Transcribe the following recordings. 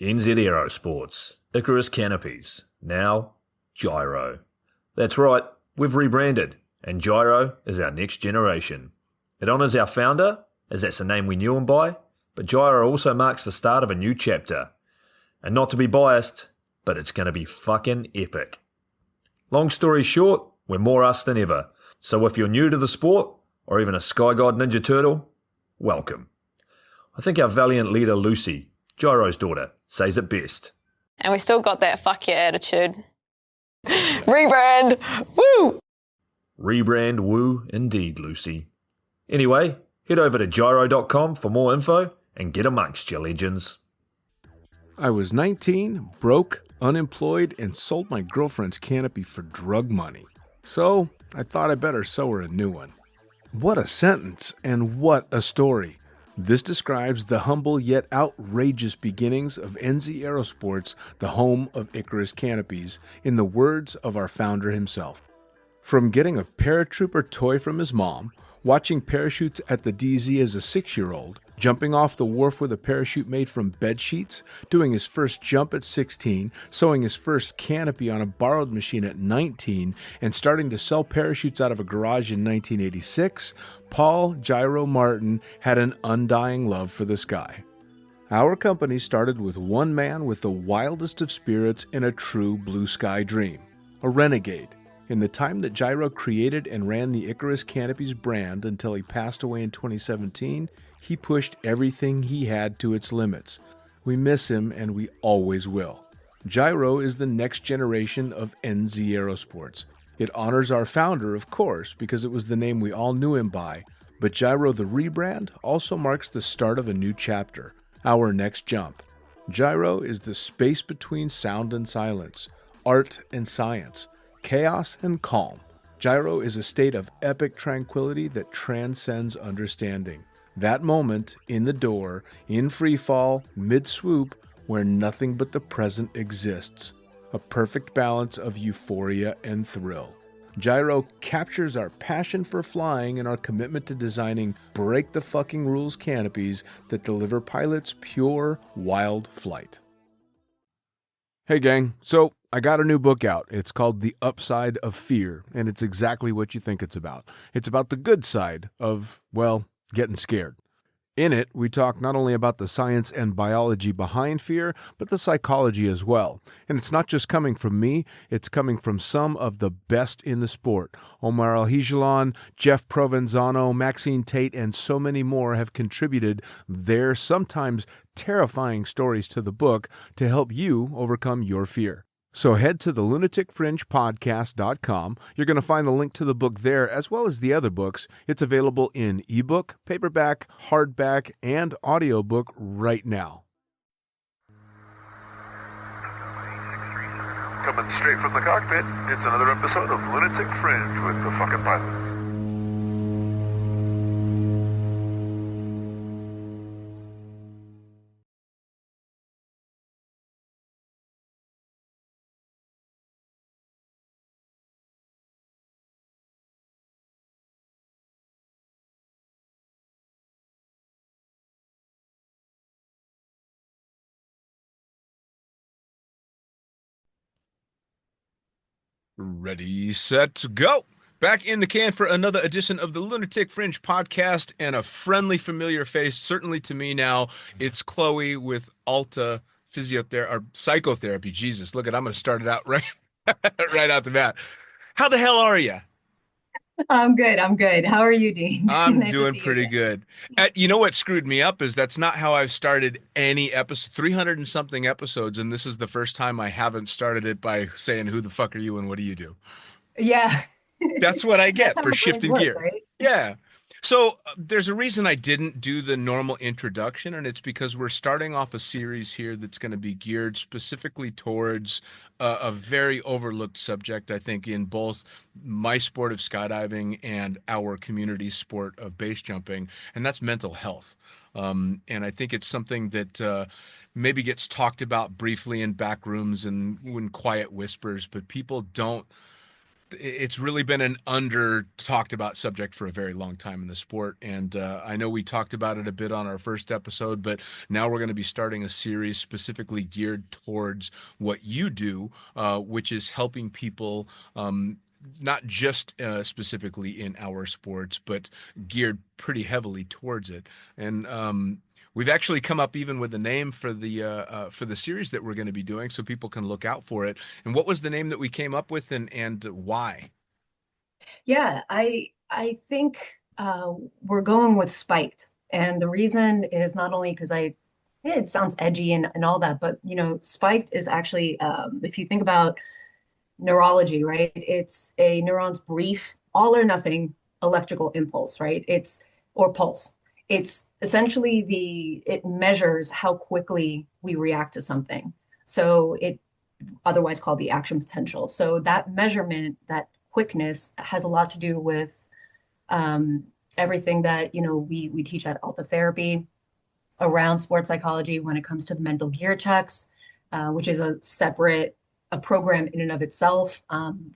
NZ Aerosports, Icarus Canopies, now Gyro. That's right, we've rebranded, and Gyro is our next generation. It honours our founder, as that's the name we knew him by, but Gyro also marks the start of a new chapter. And not to be biased, but it's going to be fucking epic. Long story short, we're more us than ever, so if you're new to the sport, or even a Sky God Ninja Turtle, welcome. I think our valiant leader Lucy, Gyro's daughter, says it best. And we still got that fuck yeah attitude. Rebrand! Woo! Rebrand woo indeed, Lucy. Anyway, head over to gyro.com for more info and get amongst you legends. I was 19, broke, unemployed, and sold my girlfriend's canopy for drug money. So I thought I better sew her a new one. What a sentence, and what a story. This describes the humble yet outrageous beginnings of NZ Aerosports, the home of Icarus Canopies, in the words of our founder himself. From getting a paratrooper toy from his mom, watching parachutes at the DZ as a 6-year-old, jumping off the wharf with a parachute made from bed sheets, doing his first jump at 16, sewing his first canopy on a borrowed machine at 19, and starting to sell parachutes out of a garage in 1986, Paul Gyro Martin had an undying love for the sky. Our company started with one man with the wildest of spirits and a true blue sky dream, a renegade. In the time that Gyro created and ran the Icarus Canopies brand until he passed away in 2017, he pushed everything he had to its limits. We miss him, and we always will. Gyro is the next generation of NZ Aerosports. It honors our founder, of course, because it was the name we all knew him by, but Gyro the rebrand also marks the start of a new chapter, our next jump. Gyro is the space between sound and silence, art and science, chaos and calm. Gyro is a state of epic tranquility that transcends understanding. That moment, in the door, in free fall, mid-swoop, where nothing but the present exists. A perfect balance of euphoria and thrill. Gyro captures our passion for flying and our commitment to designing break-the-fucking-rules canopies that deliver pilots pure, wild flight. Hey gang, so I got a new book out. It's called The Upside of Fear, and it's exactly what you think it's about. It's about the good side of, well, getting scared. In it, we talk not only about the science and biology behind fear, but the psychology as well. And it's not just coming from me, it's coming from some of the best in the sport. Omar Alhigelan, Jeff Provenzano, Maxine Tate, and so many more have contributed their sometimes terrifying stories to the book to help you overcome your fear. So head to the lunaticfringepodcast.com. You're going to find the link to the book there, as well as the other books. It's available in ebook, paperback, hardback, and audiobook right now. Coming straight from the cockpit, it's another episode of Lunatic Fringe with the fucking pilot. Ready, set, go! Back in the can for another edition of the Lunatic Fringe podcast, and a friendly, familiar face, certainly to me now. It's Chloe with Alta Psychotherapy. Jesus, look, I'm going to start it out right out the bat. How the hell are you? I'm good. How are you, Dean? I'm Nice to doing see you pretty again. good. You know what screwed me up is that's not how I've started any episode, 300 and something episodes, and this is the first time I haven't started it by saying, who the fuck are you and what do you do? Yeah. That's what I get That's how for my brains shifting work, gear. right? Yeah. So there's a reason I didn't do the normal introduction, and it's because we're starting off a series here that's going to be geared specifically towards a very overlooked subject, I think, in both my sport of skydiving and our community sport of base jumping, and that's mental health. And I think it's something that maybe gets talked about briefly in back rooms and in quiet whispers, but people don't it's really been an under talked about subject for a very long time in the sport. And I know we talked about it a bit on our first episode, but now we're going to be starting a series specifically geared towards what you do, which is helping people. Not just specifically in our sports, but geared pretty heavily towards it. And we've actually come up even with the name for the series that we're going to be doing, so people can look out for it. And what was the name that we came up with, and why? Yeah, I think we're going with spiked. And the reason is not only because yeah, it sounds edgy and all that, but spiked is actually if you think about neurology, right? It's a neuron's brief, all or nothing electrical impulse, right? Or pulse. It's essentially it measures how quickly we react to something. So it otherwise called the action potential. So that measurement, that quickness has a lot to do with um, everything that, we teach at Alta Therapy around sports psychology when it comes to the mental gear checks, which is a program in and of itself.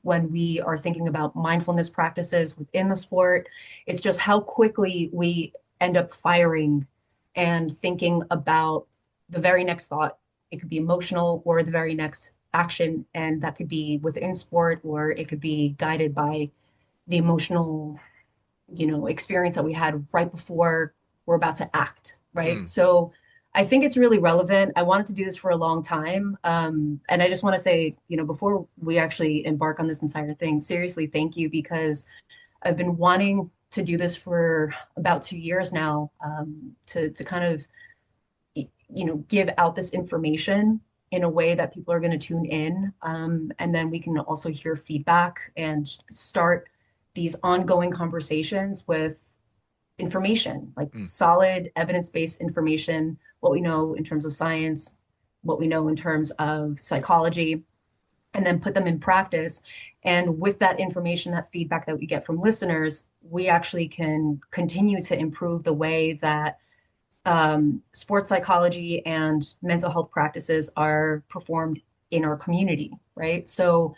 When we are thinking about mindfulness practices within the sport, it's just how quickly we end up firing and thinking about the very next thought. It could be emotional or the very next action, and that could be within sport or it could be guided by the emotional experience that we had right before we're about to act, right? Mm. So I think it's really relevant. I wanted to do this for a long time. And I just want to say, before we actually embark on this entire thing, seriously, thank you, because I've been wanting to do this for about 2 years now, to kind of, give out this information in a way that people are going to tune in. And then we can also hear feedback and start these ongoing conversations with information, like Mm. solid evidence-based information, what we know in terms of science, what we know in terms of psychology, and then put them in practice. And with that information, that feedback that we get from listeners, we actually can continue to improve the way that sports psychology and mental health practices are performed in our community, right? So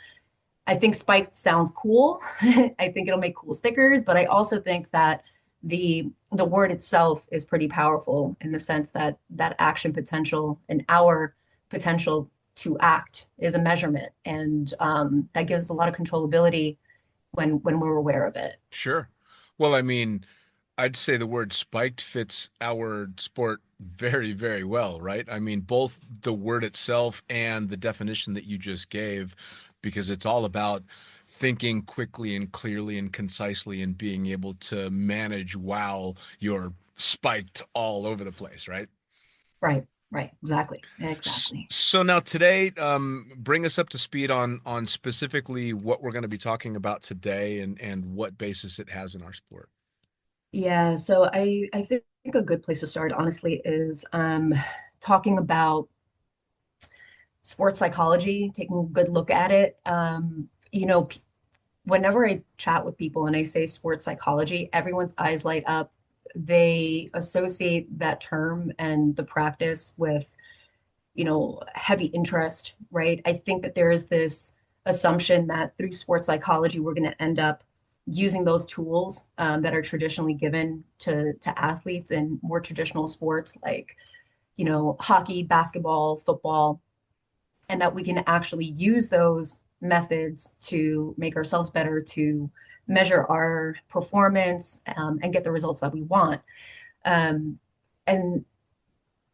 I think spiked sounds cool. I think it'll make cool stickers, but I also think that the word itself is pretty powerful in the sense that that action potential and our potential to act is a measurement, and that gives us a lot of controllability when we're aware of it. Sure. Well, I mean, I'd say the word spiked fits our sport very, very well, right? I mean, both the word itself and the definition that you just gave, because it's all about thinking quickly and clearly and concisely and being able to manage while you're spiked all over the place, right? Right, right, exactly, exactly. So now today, bring us up to speed on specifically what we're going to be talking about today and what basis it has in our sport. Yeah, so I think a good place to start, honestly, is talking about sports psychology, taking a good look at it. Whenever I chat with people and I say sports psychology, everyone's eyes light up. They associate that term and the practice with, heavy interest, right? I think that there is this assumption that through sports psychology, we're going to end up using those tools that are traditionally given to athletes in more traditional sports like, hockey, basketball, football, and that we can actually use those methods to make ourselves better, to measure our performance, and get the results that we want. Um, and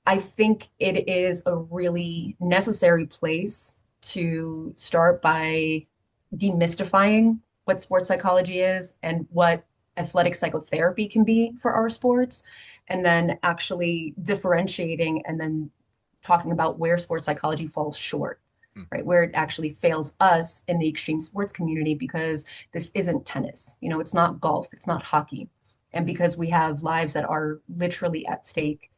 I think it is a really necessary place to start by demystifying what sports psychology is and what athletic psychotherapy can be for our sports, and then actually differentiating and then talking about where sports psychology falls short, Mm. right? Where it actually fails us in the extreme sports community because this isn't tennis, it's not golf, it's not hockey. And because we have lives that are literally at stake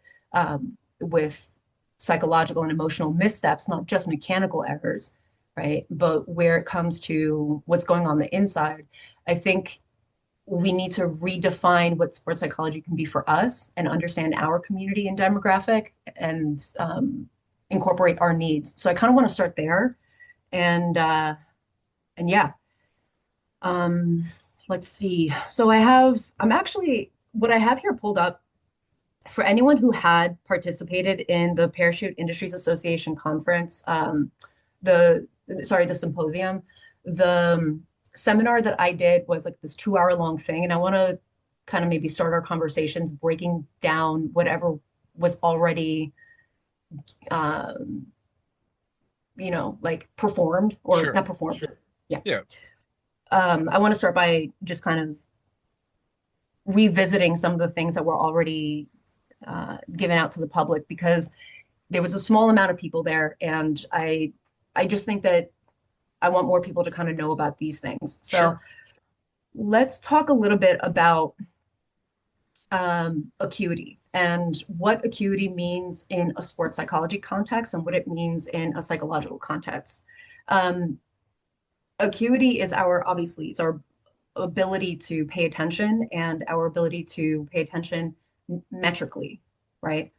with psychological and emotional missteps, not just mechanical errors, right? But where it comes to what's going on the inside, I think we need to redefine what sports psychology can be for us and understand our community and demographic and incorporate our needs. So I kind of want to start there, and yeah. Um, let's see. What I have here pulled up for anyone who had participated in the Parachute Industries Association conference, the the symposium, the seminar that I did was like this 2 hour long thing, and I want to kind of maybe start our conversations breaking down whatever was already, um, like performed or Sure. not performed. Sure. Yeah. Yeah. I want to start by just kind of revisiting some of the things that were already given out to the public because there was a small amount of people there, and I just think that I want more people to kind of know about these things. So Sure. let's talk a little bit about acuity and what acuity means in a sports psychology context and what it means in a psychological context. Um, Acuity is obviously it's our ability to pay attention and our ability to pay attention metrically, right?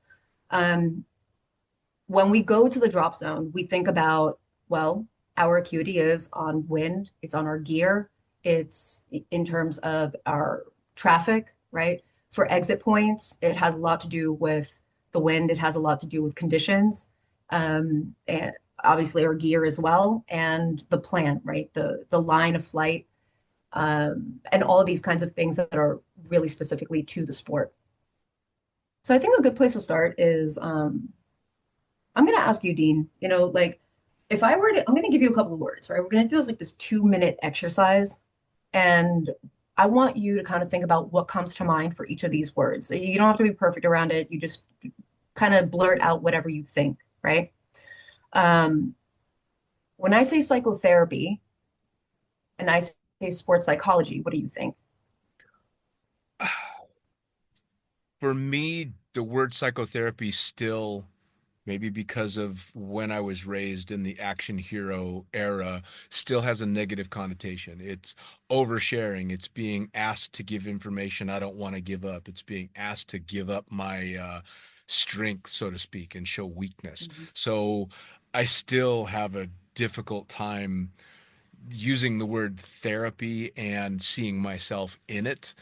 Um, when we go to the drop zone, we think about, well, our acuity is on wind, it's on our gear, it's in terms of our traffic, right? For exit points, it has a lot to do with the wind, it has a lot to do with conditions, and obviously our gear as well, and the plan, right? The line of flight, and all of these kinds of things that are really specifically to the sport. So I think a good place to start is I'm going to ask you, Dean, like if I were to, I'm going to give you a couple of words, right? We're going to do this like this 2 minute exercise. And I want you to kind of think about what comes to mind for each of these words. So you don't have to be perfect around it. You just kind of blurt out whatever you think, right? Um, when I say psychotherapy and I say sports psychology, what do you think? For me, the word psychotherapy still, maybe because of when I was raised in the action hero era, still has a negative connotation. It's oversharing. It's being asked to give information I don't want to give up. It's being asked to give up my strength, so to speak, and show weakness. Mhm. So I still have a difficult time using the word therapy and seeing myself in it,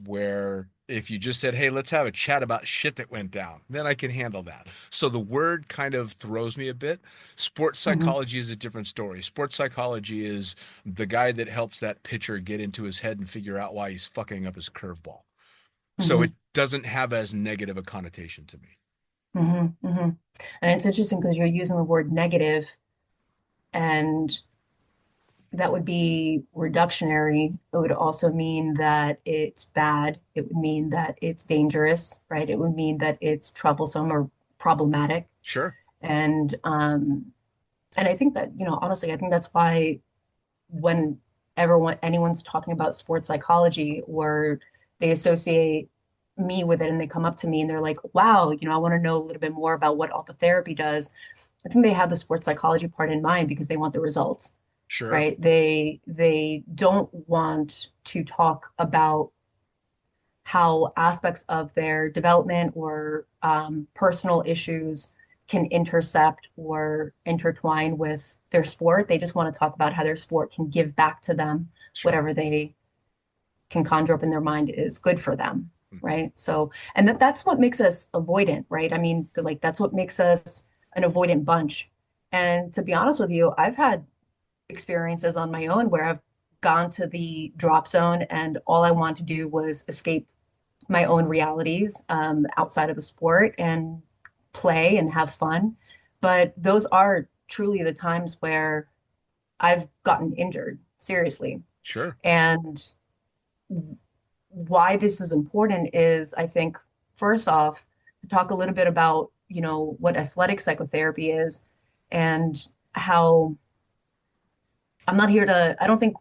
where if you just said, hey, let's have a chat about shit that went down, then I can handle that. So the word kind of throws me a bit. Sports Mhm. psychology is a different story. Sports psychology is the guy that helps that pitcher get into his head and figure out why he's fucking up his curveball. So it Mhm. doesn't have as negative a connotation to me. Mhm. Mhm. And it's interesting because you're using the word negative, and that would be reductionary. It would also mean that it's bad. It would mean that it's dangerous, right? It would mean that it's troublesome or problematic. Sure. And and I think that, honestly, I think that's why when anyone's talking about sports psychology or they associate me with it and they come up to me and they're like, wow, I want to know a little bit more about what alpha therapy does. I think they have the sports psychology part in mind because they want the results, Sure. right? They don't want to talk about how aspects of their development or personal issues can intercept or intertwine with their sport. They just want to talk about how their sport can give back to them Sure. whatever they can conjure up in their mind is good for them, Mhm. right? So, and that's what makes us avoidant, right? I mean, like that's what makes us an avoidant bunch. And to be honest with you, I've had experiences on my own where I've gone to the drop zone and all I wanted to do was escape my own realities outside of the sport and play and have fun. But those are truly the times where I've gotten injured, seriously. Sure. And why this is important is, I think, first off, to talk a little bit about, what athletic psychotherapy is and how I don't think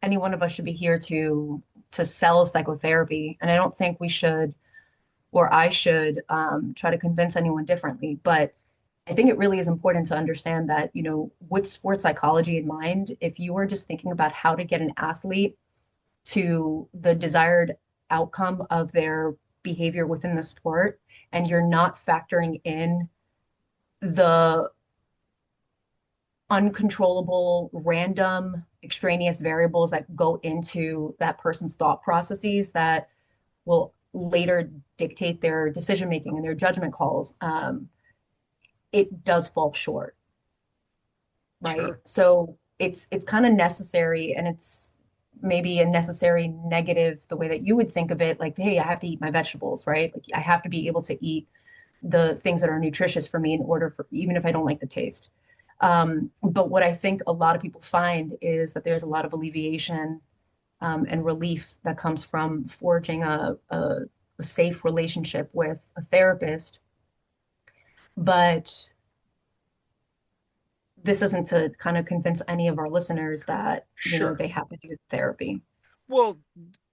any one of us should be here to sell psychotherapy. And I don't think we should or I should try to convince anyone differently. But I think it really is important to understand that, with sports psychology in mind, if you are just thinking about how to get an athlete to the desired outcome of their behavior within the sport, and you're not factoring in the uncontrollable, random, extraneous variables that go into that person's thought processes that will later dictate their decision making and their judgment calls, it does fall short, right? Sure. So it's kind of necessary, and it's maybe a necessary negative the way that you would think of it, like, hey, I have to eat my vegetables, right? Like I have to be able to eat the things that are nutritious for me in order for, even if I don't like the taste. But what I think a lot of people find is that there's a lot of alleviation and relief that comes from forging a safe relationship with a therapist. But this isn't to kind of convince any of our listeners that, Sure. they have to do therapy. Well,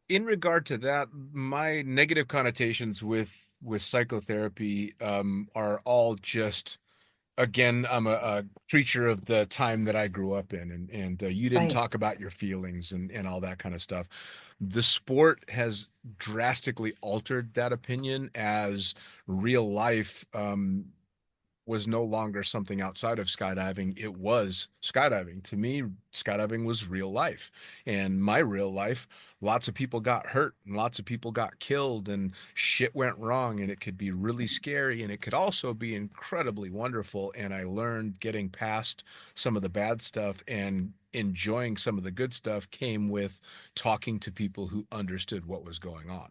in regard to that, my negative connotations with psychotherapy are all just again, I'm a creature of the time that I grew up in, and you didn't Right. talk about your feelings and all that kind of stuff. The sport has drastically altered that opinion as real life was no longer something outside of skydiving. It was skydiving. To me, skydiving was real life. And my real life, lots of people got hurt and lots of people got killed and shit went wrong. And it could be really scary and it could also be incredibly wonderful. And I learned getting past some of the bad stuff and enjoying some of the good stuff came with talking to people who understood what was going on.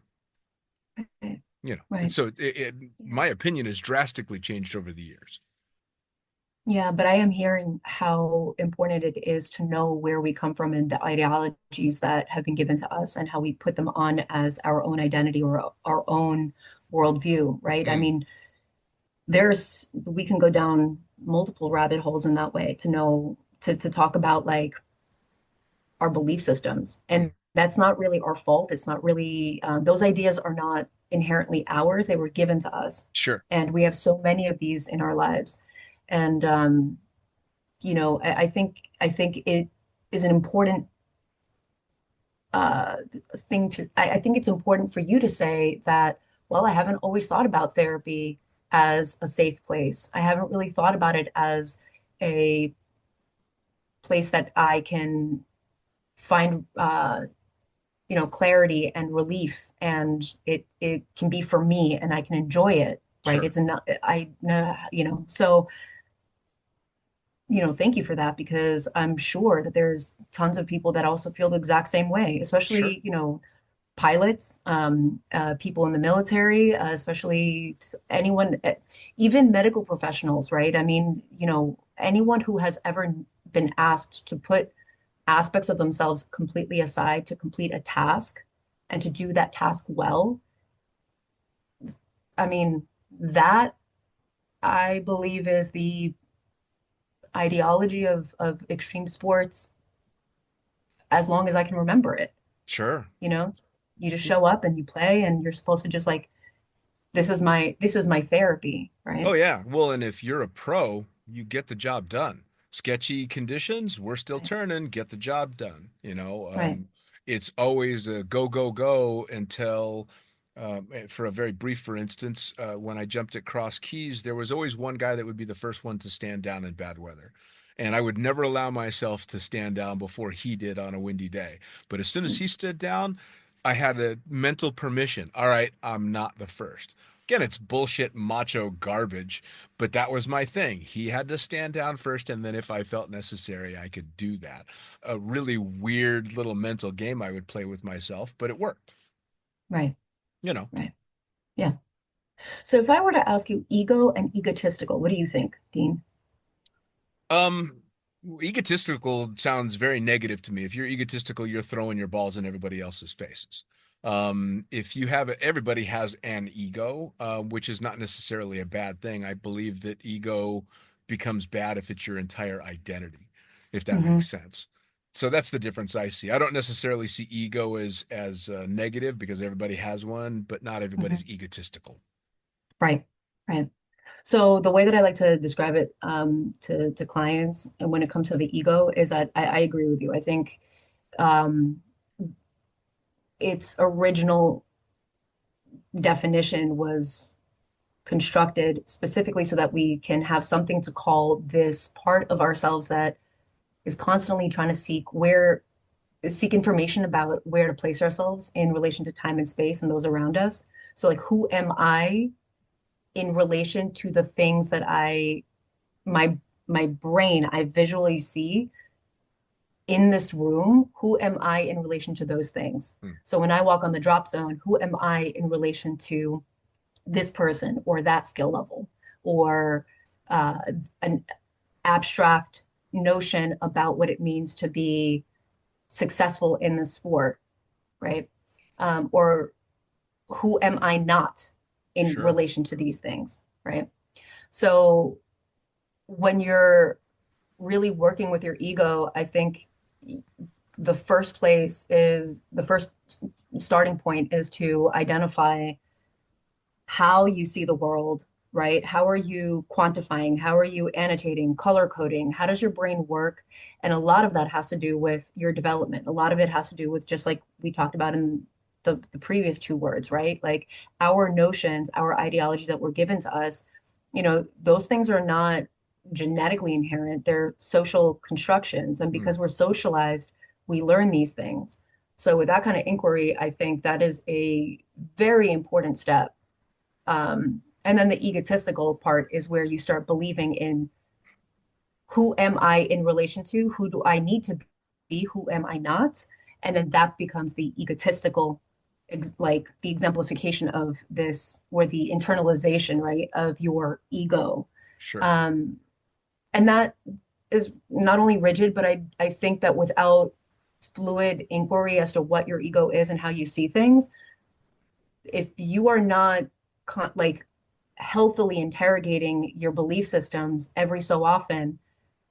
Right. And Right. so Yeah. my opinion has drastically changed over the years. Yeah, but I am hearing how important it is to know where we come from and the ideologies that have been given to us and how we put them on as our own identity or our own worldview, right? I Mm, mean, we can go down multiple rabbit holes in that way to know to talk about like our belief systems. mm. And that's not really our fault. It's not really, those ideas are not inherently ours. They were given to us. Sure. And we have so many of these in our lives. And, I think it is an important uh, thing I think it's important for you to say that, well, I haven't always thought about therapy as a safe place. I haven't really thought about it as a place that I can find clarity and relief, and it can be for me and I can enjoy it, right? Sure. It's enough. I know, so thank you for that, because I'm sure that there's tons of people that also feel the exact same way, Sure. especially pilots, people in the military, especially anyone, even medical professionals, right? I mean, anyone who has ever been asked to put aspects of themselves completely aside to complete a task and to do that task well. I mean, that I believe is the ideology of extreme sports as long as I can remember it. Sure. You know, you just show up and you play, and you're supposed to just like, this is my therapy, Oh right? yeah. Well, and if you're a pro, you get the job done. Sketchy conditions, we're still Right. turning, get the job done. Right. It's always a go, go, go until, for a very brief, for instance, when I jumped at Cross Keys, there was always one guy that would be the first one to stand down in bad weather. And I would never allow myself to stand down before he did on a windy day. But as soon as he stood down, I had a mental permission. All right, I'm not the first. Again, it's bullshit macho garbage, but that was my thing. He had to stand down first, and then if I felt necessary, I could do that. A really weird little mental game I would play with myself, but it worked. Right. You know, Right. Yeah. So if I were to ask you ego and egotistical, what do you think, Dean? um, egotistical sounds very negative to me. If you're egotistical, you're throwing your balls in everybody else's faces. If you have it, everybody has an ego, which is not necessarily a bad thing. I believe that ego becomes bad if it's your entire identity, if that Hmm. makes sense. So that's the difference I see. I don't necessarily see ego as negative because everybody has one, but not Hmm. everybody's egotistical. Right. Right. So the way that I like to describe it to clients, and when it comes to the ego, is that I agree with you. I think um, its original definition was constructed specifically so that we can have something to call this part of ourselves that is constantly trying to seek information about where to place ourselves in relation to time and space and those around us. So like who am I in relation to the things that my my brain I visually see in this room, who am I in relation to those things? Hmm. So when I walk on the drop zone, who am I in relation to this person or that skill level or uh, an abstract notion about what it means to be successful in the sport, right? Or who am I not in Sure. relation to these things, right? So when you're really working with your ego, I think the first starting point is to identify how you see the world, right? How are you quantifying? How are you annotating, color coding? How does your brain work? And a lot of that has to do with your development. A lot of it has to do with just like we talked about in the previous two words, right? Like our notions, our ideologies that were given to us, those things are not genetically inherent. They're social constructions. And Hmm. because we're socialized, we learn these things. So with that kind of inquiry, I think that is a very important step. And then the egotistical part is where you start believing in who am I in relation to? Who do I need to be? Who am I not? And then that becomes the egotistical, like the exemplification of this, or the internalization, right, of your ego. Sure. Um, and that is not only rigid, but I think that without fluid inquiry as to what your ego is and how you see things, if you are not like healthily interrogating your belief systems every so often,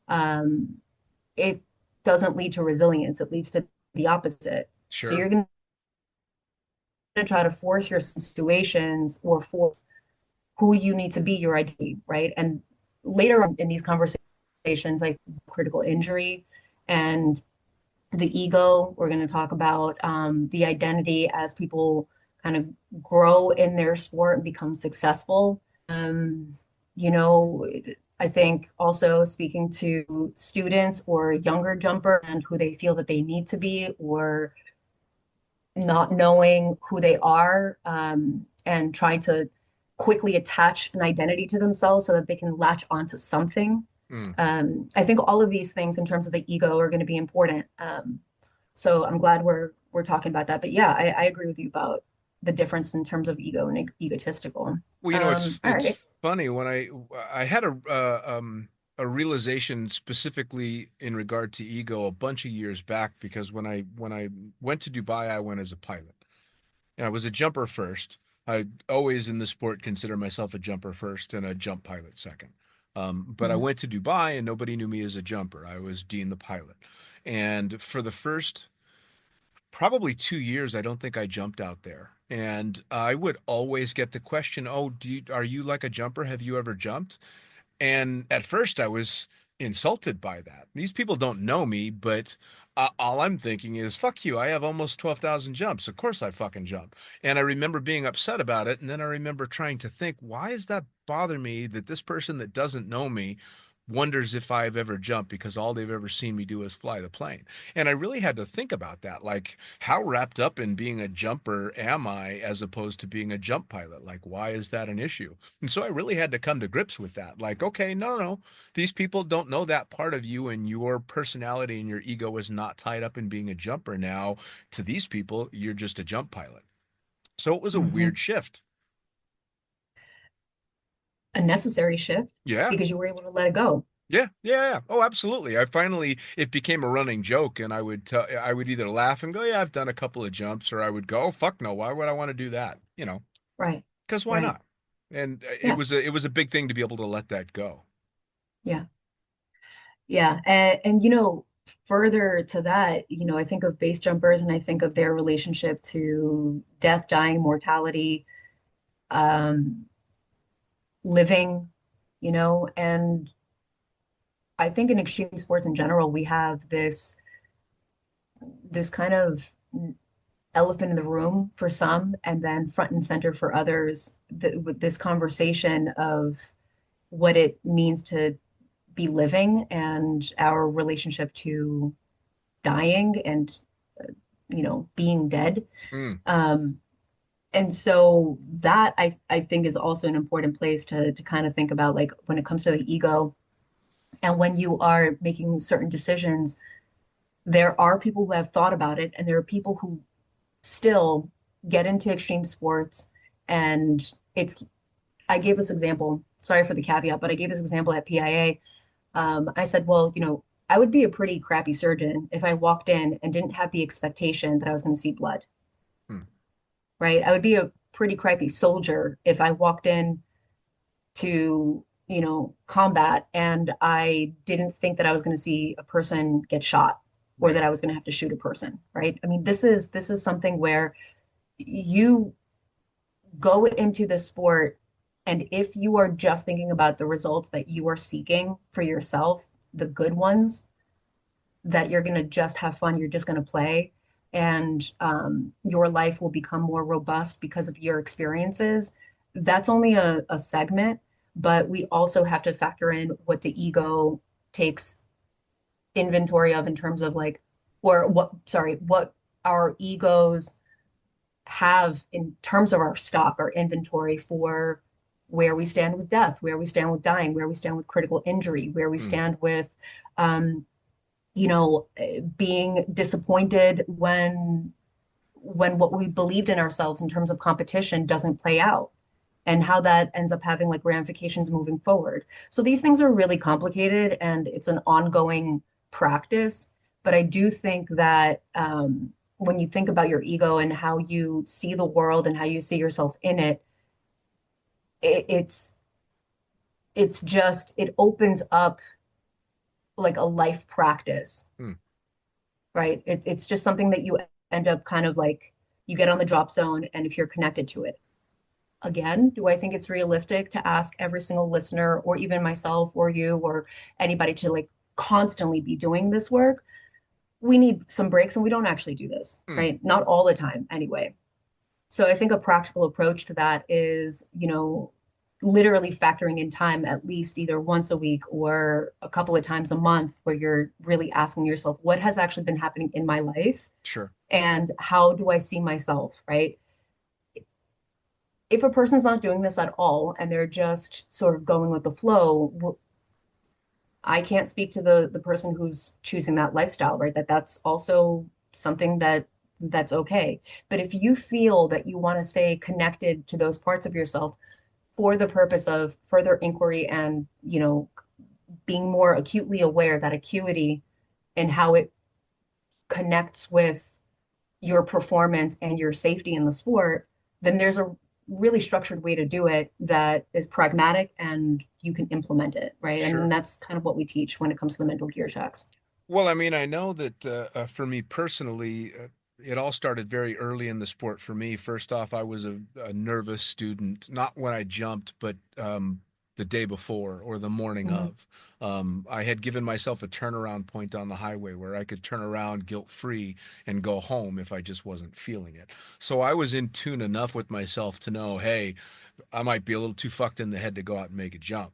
um, it doesn't lead to resilience. It leads to the opposite. So Sure. you're going to try to force your situations or for who you need to be, your identity, right? And later in these conversations, like critical injury and the ego, we're going to talk about the identity as people kind of grow in their sport and become successful. Um, you know, I think also speaking to students or younger jumper and who they feel that they need to be or not knowing who they are, and trying to quickly attach an identity to themselves so that they can latch onto something. Hmm. I think all of these things in terms of the ego are going to be important. So I'm glad we're talking about that. But yeah, I agree with you about the difference in terms of ego and egotistical. Well, All right. it's funny when I had a realization specifically in regard to ego a bunch of years back because when I went to Dubai, I went as a pilot. And I was a jumper first. I always in the sport consider myself a jumper first and a jump pilot second. But I Mhm. went to Dubai and nobody knew me as a jumper. I was Dean the pilot. And for the first probably 2 years, I don't think I jumped out there. And I would always get the question, "Oh, are you like a jumper? Have you ever jumped?" And at first, I was insulted by that. These people don't know me, but all I'm thinking is, fuck you. I have almost 12,000 jumps. Of course I fucking jump. And I remember being upset about it. And then I remember trying to think, why does that bother me that this person that doesn't know me wonders if I've ever jumped because all they've ever seen me do is fly the plane. And I really had to think about that. Like, how wrapped up in being a jumper am I as opposed to being a jump pilot? Like, why is that an issue? And so I really had to come to grips with that. Like, okay, no, these people don't know that part of you, and your personality and your ego is not tied up in being a jumper now. To these people, you're just a jump pilot. So it was a Mhm. weird shift. A necessary shift Yeah. because you were able to let it go. Yeah. Oh, absolutely. It became a running joke, and I would either laugh and go, "Yeah, I've done a couple of jumps," or I would go, "Oh, fuck no, why would I want to do that?" Right. Because why Right. not? And Yeah. it was a big thing to be able to let that go. Yeah. Yeah. And further to that, I think of base jumpers and I think of their relationship to death, dying, mortality, um, living, and I think in extreme sports in general, we have this kind of elephant in the room for some, and then front and center for others, with this conversation of what it means to be living and our relationship to dying and being dead. Mm, Um, and so that I think is also an important place to kind of think about, like when it comes to the ego and when you are making certain decisions, there are people who have thought about it, and there are people who still get into extreme sports. And I gave this example, sorry for the caveat, but I gave this example at PIA. I said, well, I would be a pretty crappy surgeon if I walked in and didn't have the expectation that I was going to see blood, mm, right? I would be a pretty crappy soldier if I walked in to, combat and I didn't think that I was going to see a person get shot or right. that I was going to have to shoot a person, right? I mean, this is something where you go into the sport, and if you are just thinking about the results that you are seeking for yourself, the good ones, that you're going to just have fun, you're just going to play, and your life will become more robust because of your experiences. That's only a segment, but we also have to factor in what the ego takes inventory of in terms of like, or what, sorry, what our egos have in terms of our stock, our inventory for where we stand with death, where we stand with dying, where we stand with critical injury, where we Mm, stand with, um, being disappointed when what we believed in ourselves in terms of competition doesn't play out, and how that ends up having like ramifications moving forward. So these things are really complicated and it's an ongoing practice. But I do think that when you think about your ego and how you see the world and how you see yourself in it, it it's just, it opens up like a life practice, mm. right? It's just something that you end up kind of like, you get on the drop zone, and if you're connected to it. Again, do I think it's realistic to ask every single listener or even myself or you or anybody to like constantly be doing this work? We need some breaks, and we don't actually do this, Mm. right? Not all the time anyway. So I think a practical approach to that is, literally factoring in time at least either once a week or a couple of times a month, where you're really asking yourself, what has actually been happening in my life Sure. and how do I see myself, right? If a person's not doing this at all and they're just sort of going with the flow, I can't speak to the person who's choosing that lifestyle, right? That's also something that's okay. But if you feel that you want to stay connected to those parts of yourself for the purpose of further inquiry and, being more acutely aware, that acuity and how it connects with your performance and your safety in the sport, then there's a really structured way to do it that is pragmatic and you can implement it, right? And Sure. that's kind of what we teach when it comes to the mental gear checks. Well, I mean, I know that for me personally, it all started very early in the sport for me. First off, I was a nervous student, not when I jumped, but the day before or the morning Mhm. of. I had given myself a turnaround point on the highway where I could turn around guilt-free and go home if I just wasn't feeling it. So I was in tune enough with myself to know, hey, I might be a little too fucked in the head to go out and make a jump.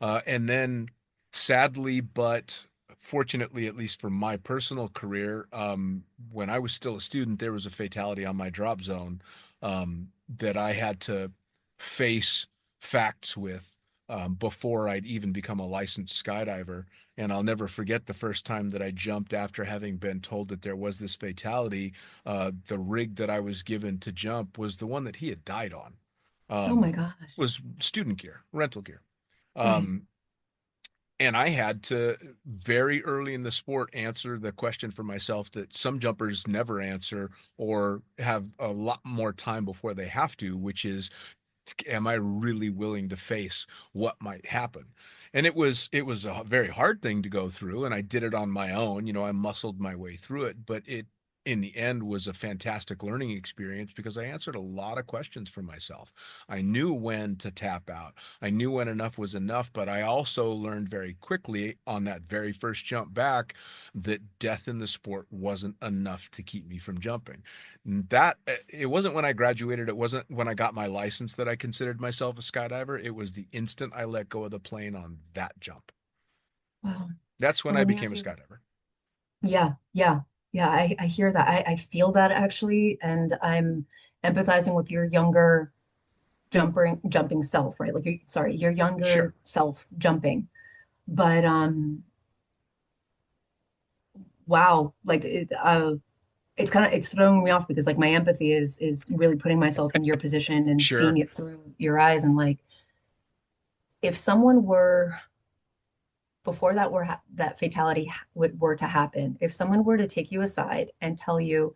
And then, sadly, but fortunately, at least for my personal career, when I was still a student, there was a fatality on my drop zone that I had to face facts with before I'd even become a licensed skydiver. And I'll never forget the first time that I jumped after having been told that there was this fatality. The rig that I was given to jump was the one that he had died on. Oh my Um, gosh. was student gear, rental gear. Right. Um, and I had to very early in the sport answer the question for myself that some jumpers never answer or have a lot more time before they have to, which is, am I really willing to face what might happen? And it was a very hard thing to go through, and I did it on my own. I muscled my way through it, but it in the end was a fantastic learning experience because I answered a lot of questions for myself. I knew when to tap out. I knew when enough was enough, but I also learned very quickly on that very first jump back that death in the sport wasn't enough to keep me from jumping. That it wasn't when I graduated, it wasn't when I got my license that I considered myself a skydiver. It was the instant I let go of the plane on that jump. Wow. That's when Well, I let me became ask a you. skydiver. Yeah, yeah, yeah. I hear that. I feel that actually, and I'm empathizing with your younger jumping self, right? Like sorry, your Sure. younger self jumping. But wow, like it's throwing me off because like my empathy is really putting myself in your position and seeing Sure. it through your eyes and like if someone were before that fatality were to happen, if someone were to take you aside and tell you,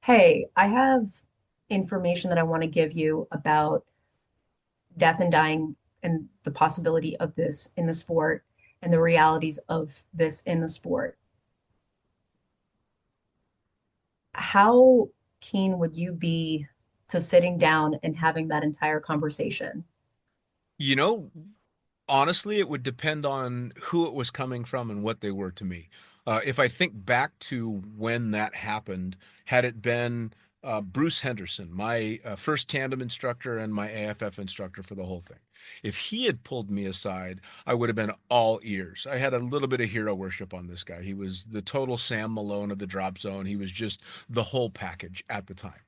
"Hey, I have information that I want to give you about death and dying and the possibility of this in the sport and the realities of this in the sport." How keen would you be to sitting down and having that entire conversation? You know, honestly, it would depend on who it was coming from and what they were to me. If I think back to when that happened, had it been Bruce Henderson, my first tandem instructor and my AFF instructor for the whole thing, if he had pulled me aside, I would have been all ears. I had a little bit of hero worship on this guy. He was the total Sam Malone of the drop zone. He was just the whole package at the time.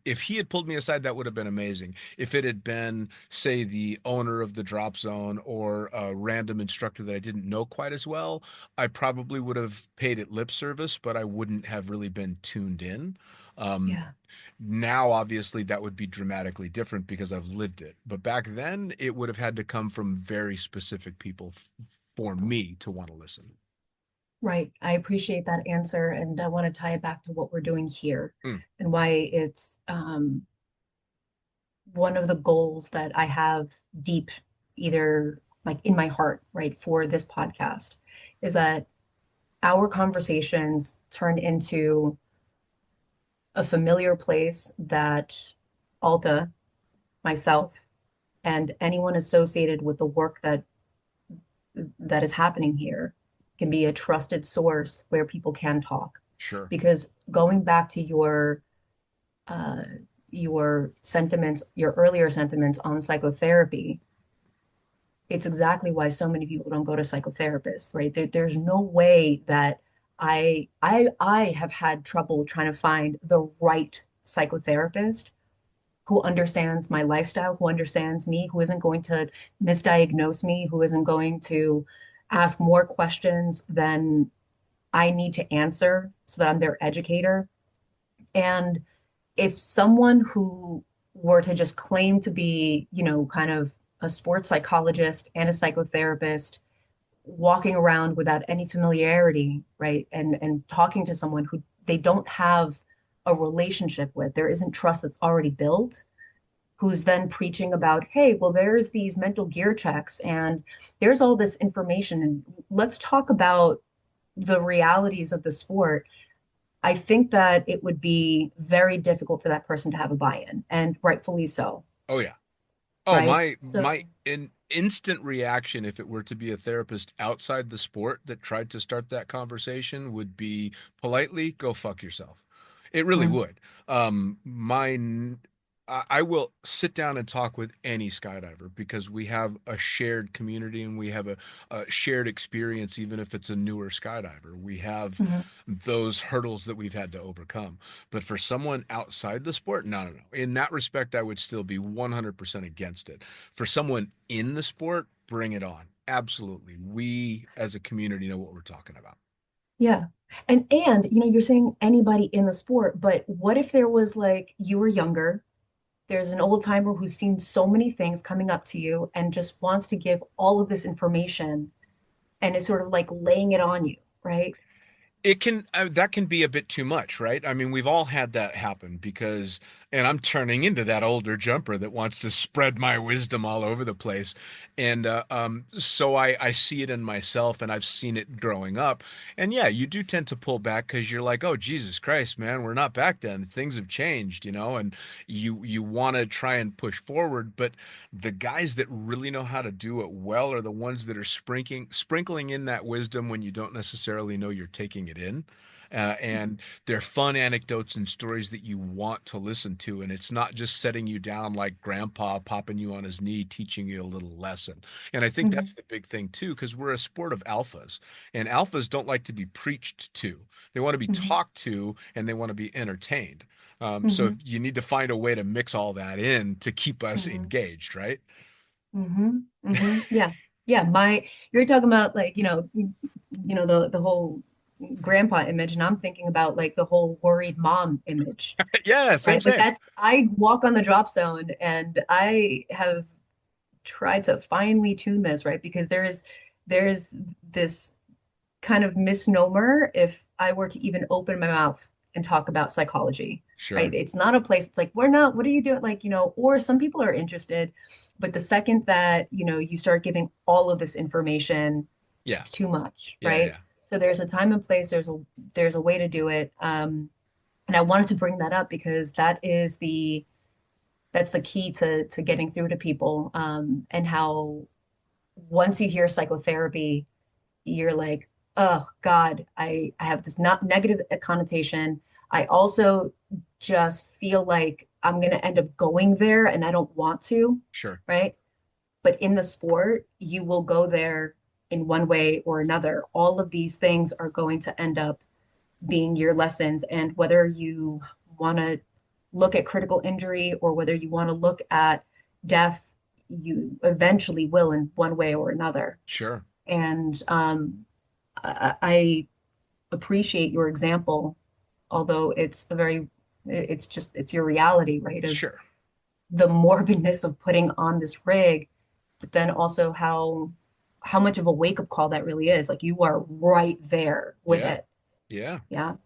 If he had pulled me aside, that would have been amazing. If it had been, say, the owner of the drop zone or a random instructor that I didn't know quite as well, I probably would have paid it lip service, but I wouldn't have really been tuned in. Um, Yeah. Now, obviously, that would be dramatically different because I've lived it. But back then, it would have had to come from very specific people for me to want to listen. Right. I appreciate that answer. And I want to tie it back to what we're doing here Mm, and why it's one of the goals that I have deep, either like in my heart, right, for this podcast is that our conversations turn into a familiar place that Alta, myself, and anyone associated with the work that is happening here can be a trusted source where people can talk. sure. Because going back to uh, your sentiments, your earlier sentiments on psychotherapy, it's exactly why so many people don't go to psychotherapists, right? There's no way that I have had trouble trying to find the right psychotherapist who understands my lifestyle, who understands me, who isn't going to misdiagnose me, who isn't going to ask more questions than I need to answer so that I'm their educator. And if someone who were to just claim to be, kind of a sports psychologist and a psychotherapist walking around without any familiarity, right? And talking to someone who they don't have a relationship with, there isn't trust that's already built, who's then preaching about, hey, well, there's these mental gear checks and there's all this information and let's talk about the realities of the sport. I think that it would be very difficult for that person to have a buy-in, and rightfully so, Oh, yeah. Oh, right? my So, instant reaction if it were to be a therapist outside the sport that tried to start that conversation would be politely go fuck yourself. It really mm, would. Mine I will sit down and talk with any skydiver because we have a shared community and we have a shared experience, even if it's a newer skydiver. We have mhm. those hurdles that we've had to overcome. But for someone outside the sport, no, no, no. In that respect, I would still be 100% against it. For someone in the sport, bring it on. Absolutely. We as a community know what we're talking about. Yeah. And you're saying anybody in the sport, but what if there was like you were younger, there's an old timer who's seen so many things coming up to you and just wants to give all of this information and is sort of like laying it on you, right? It can that can be a bit too much, right? I mean, we've all had that happen because, and I'm turning into that older jumper that wants to spread my wisdom all over the place, and so I see it in myself, and I've seen it growing up, and yeah, you do tend to pull back because you're like, oh Jesus Christ, man, we're not back then. Things have changed, and you want to try and push forward, but the guys that really know how to do it well are the ones that are sprinkling in that wisdom when you don't necessarily know you're taking it in. and they're fun anecdotes and stories that you want to listen to. And it's not just setting you down like grandpa popping you on his knee, teaching you a little lesson. And I think Hmm. that's the big thing too, because we're a sport of alphas, and alphas don't like to be preached to. They want to be Hmm. talked to and they want to be entertained. So Hmm. you need to find a way to mix all that in to keep us Hmm. engaged, right? Hmm. Hmm. Yeah. Yeah. You're talking about like, the whole grandpa image, and I'm thinking about like the whole worried mom image, Yeah, same, right? Like same. I walk on the drop zone and I have tried to finely tune this, right? Because there's this kind of misnomer if I were to even open my mouth and talk about psychology, right? Sure. It's not a place, it's like, we're not, what are you doing? Like, or some people are interested, but the second that, you start giving all of this information, Yeah. it's too much, Yeah, right? yeah. So there's a time and place, there's a way to do it. And I wanted to bring that up because that's the key to getting through to people. And how once you hear psychotherapy, you're like, oh God, I have this not negative connotation. I also just feel like I'm gonna end up going there and I don't want to, Sure. right? But in the sport, you will go there in one way or another. All of these things are going to end up being your lessons. And whether you want to look at critical injury or whether you want to look at death, you eventually will in one way or another. Sure. And I appreciate your example, although it's your reality, right? Of Sure. the morbidness of putting on this rig, but then also how much of a wake-up call that really is. Like you are right there with Yeah. it. Yeah. Yeah.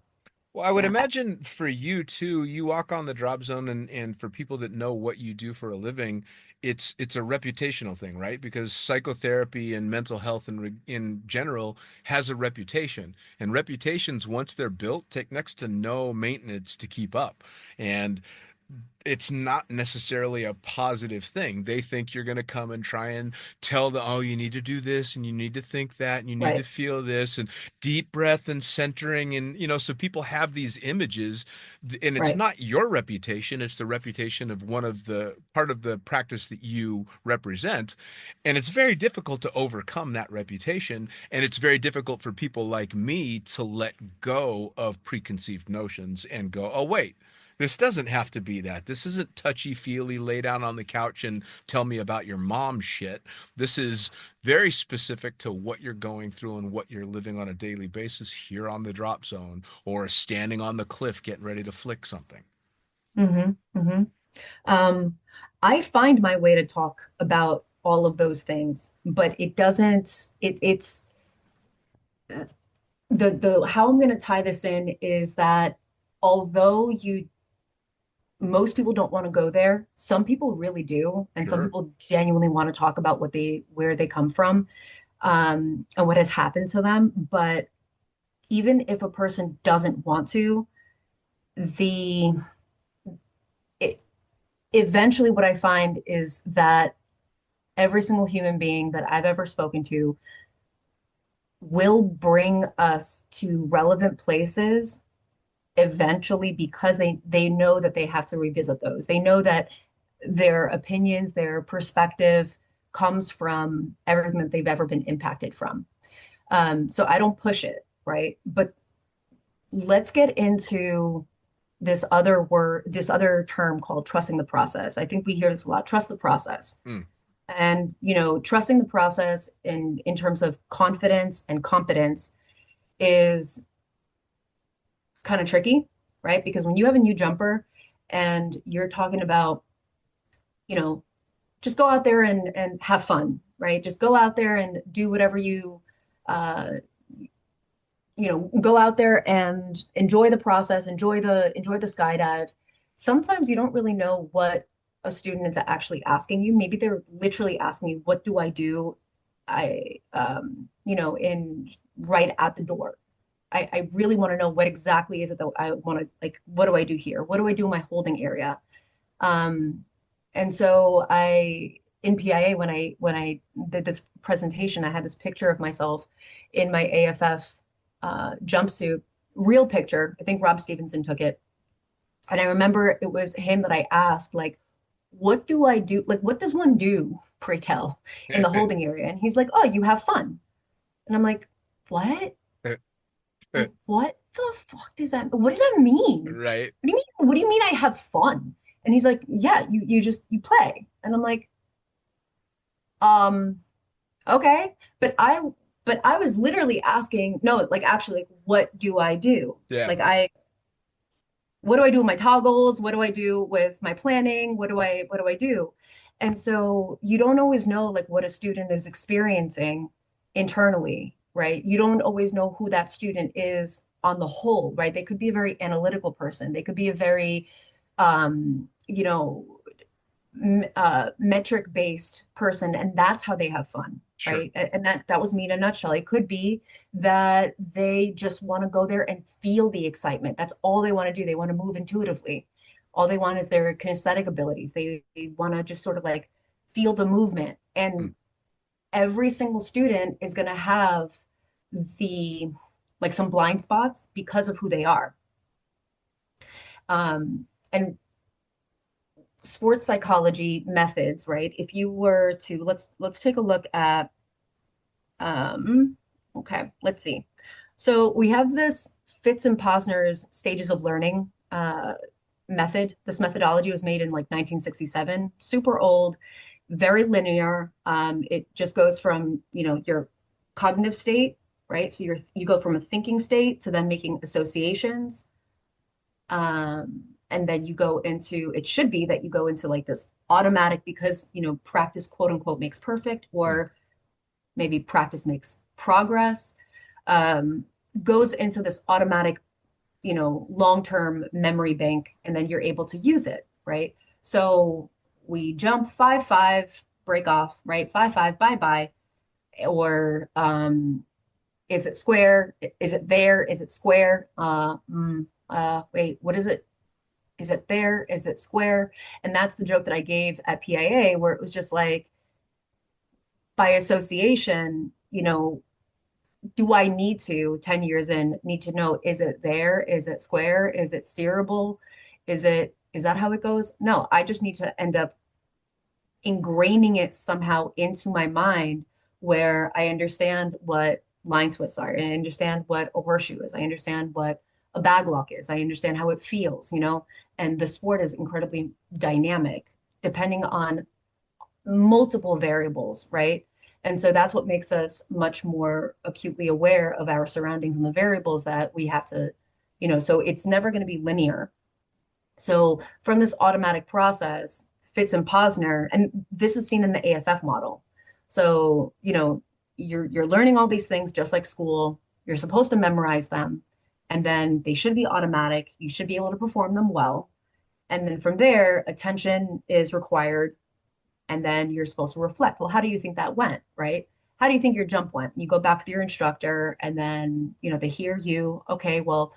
Well, I would Yeah. imagine for you too, you walk on the drop zone, and for people that know what you do for a living, it's a reputational thing, right? Because psychotherapy and mental health in general has a reputation. And reputations, once they're built, take next to no maintenance to keep up. And it's not necessarily a positive thing. They think you're going to come and try and tell them, oh, you need to do this and you need to think that and you need to Right. feel this and deep breath and centering. And, so people have these images, and it's Right. not your reputation. It's the reputation of one of the part of the practice that you represent. And it's very difficult to overcome that reputation. And it's very difficult for people like me to let go of preconceived notions and go, oh, wait. This doesn't have to be that. This isn't touchy feely, lay down on the couch and tell me about your mom shit. This is very specific to what you're going through and what you're living on a daily basis here on the drop zone or standing on the cliff getting ready to flick something. Mm-hmm. Mm-hmm. Um, I find my way to talk about all of those things, but it doesn't, it's the how I'm going to tie this in is that although most people don't want to go there, some people really do, and some Sure. people genuinely want to talk about where they come from, and what has happened to them. But even if a person doesn't want to, the it, eventually what I find is that every single human being that I've ever spoken to will bring us to relevant places eventually because they know that they have to revisit those. They know that their opinions, their perspective comes from everything that they've ever been impacted from. So I don't push it, right? But let's get into this other term called trusting the process. I think we hear this a lot, trust the process. Mm, And, trusting the process in terms of confidence and competence is kind of tricky, right? Because when you have a new jumper and you're talking about, you know, just go out there and have fun, right? Just go out there and do whatever uh, go out there and enjoy the process, enjoy the skydive. Sometimes you don't really know what a student is actually asking you. Maybe they're literally asking you, what do I do? In right at the door. I really want to know what exactly is it that I want to like, what do I do here? What do I do in my holding area? Um, and so in PIA, when I did this presentation, I had this picture of myself in my AFF jumpsuit, real picture. I think Rob Stevenson took it. And I remember it was him that I asked, like, what do I do? Like, what does one do, pray tell, in the holding area? And he's like, oh, you have fun. And I'm like, what? Like, what the fuck does that, what does that mean? Right. What do you mean? What do you mean I have fun? And he's like, yeah, you play. And I'm like, um, okay. But I was literally asking, no, like actually, like, what do I do? Yeah. Like what do I do with my toggles? What do I do with my planning? What do I do? And so you don't always know like what a student is experiencing internally, right? You don't always know who that student is on the whole, right? They could be a very analytical person. They could be a very you know, metric based person, and that's how they have fun. Sure. Right. And that was me in a nutshell. It could be that they just want to go there and feel the excitement. That's all they want to do. They want to move intuitively. All they want is their kinesthetic abilities. They want to just sort of like feel the movement. And every single student is going to have the like some blind spots because of who they are. And sports psychology methods, right? If you were to let's take a look at okay, let's see. So we have this Fitz and Posner's stages of learning method. This methodology was made in like 1967, super old, very linear. It just goes from, your cognitive state, right? So you go from a thinking state to then making associations. And then you go into, it should be that you go into like this automatic, because, practice quote unquote makes perfect, or maybe practice makes progress, goes into this automatic, long-term memory bank, and then you're able to use it, right? So we jump 5-5, break off, right? 5-5, bye-bye. Or is it square? Is it there? Is it square? Wait, what is it? Is it there? Is it square? And that's the joke that I gave at PIA, where it was just like, by association, do I need to, 10 years in, need to know, is it there? Is it square? Is it steerable? Is that how it goes? No, I just need to end up ingraining it somehow into my mind, where I understand what line twists are, and I understand what a horseshoe is. I understand what a bag lock is. I understand how it feels, and the sport is incredibly dynamic depending on multiple variables, right? And so that's what makes us much more acutely aware of our surroundings and the variables that we have to, so it's never going to be linear. So from this automatic process, Fitz and Posner, and this is seen in the AFF model. So, you're learning all these things just like school. You're supposed to memorize them, and then they should be automatic. You should be able to perform them well. And then from there, attention is required. And then you're supposed to reflect. Well, how do you think that went, right? How do you think your jump went? You go back with your instructor, and then, they hear you. Okay, well,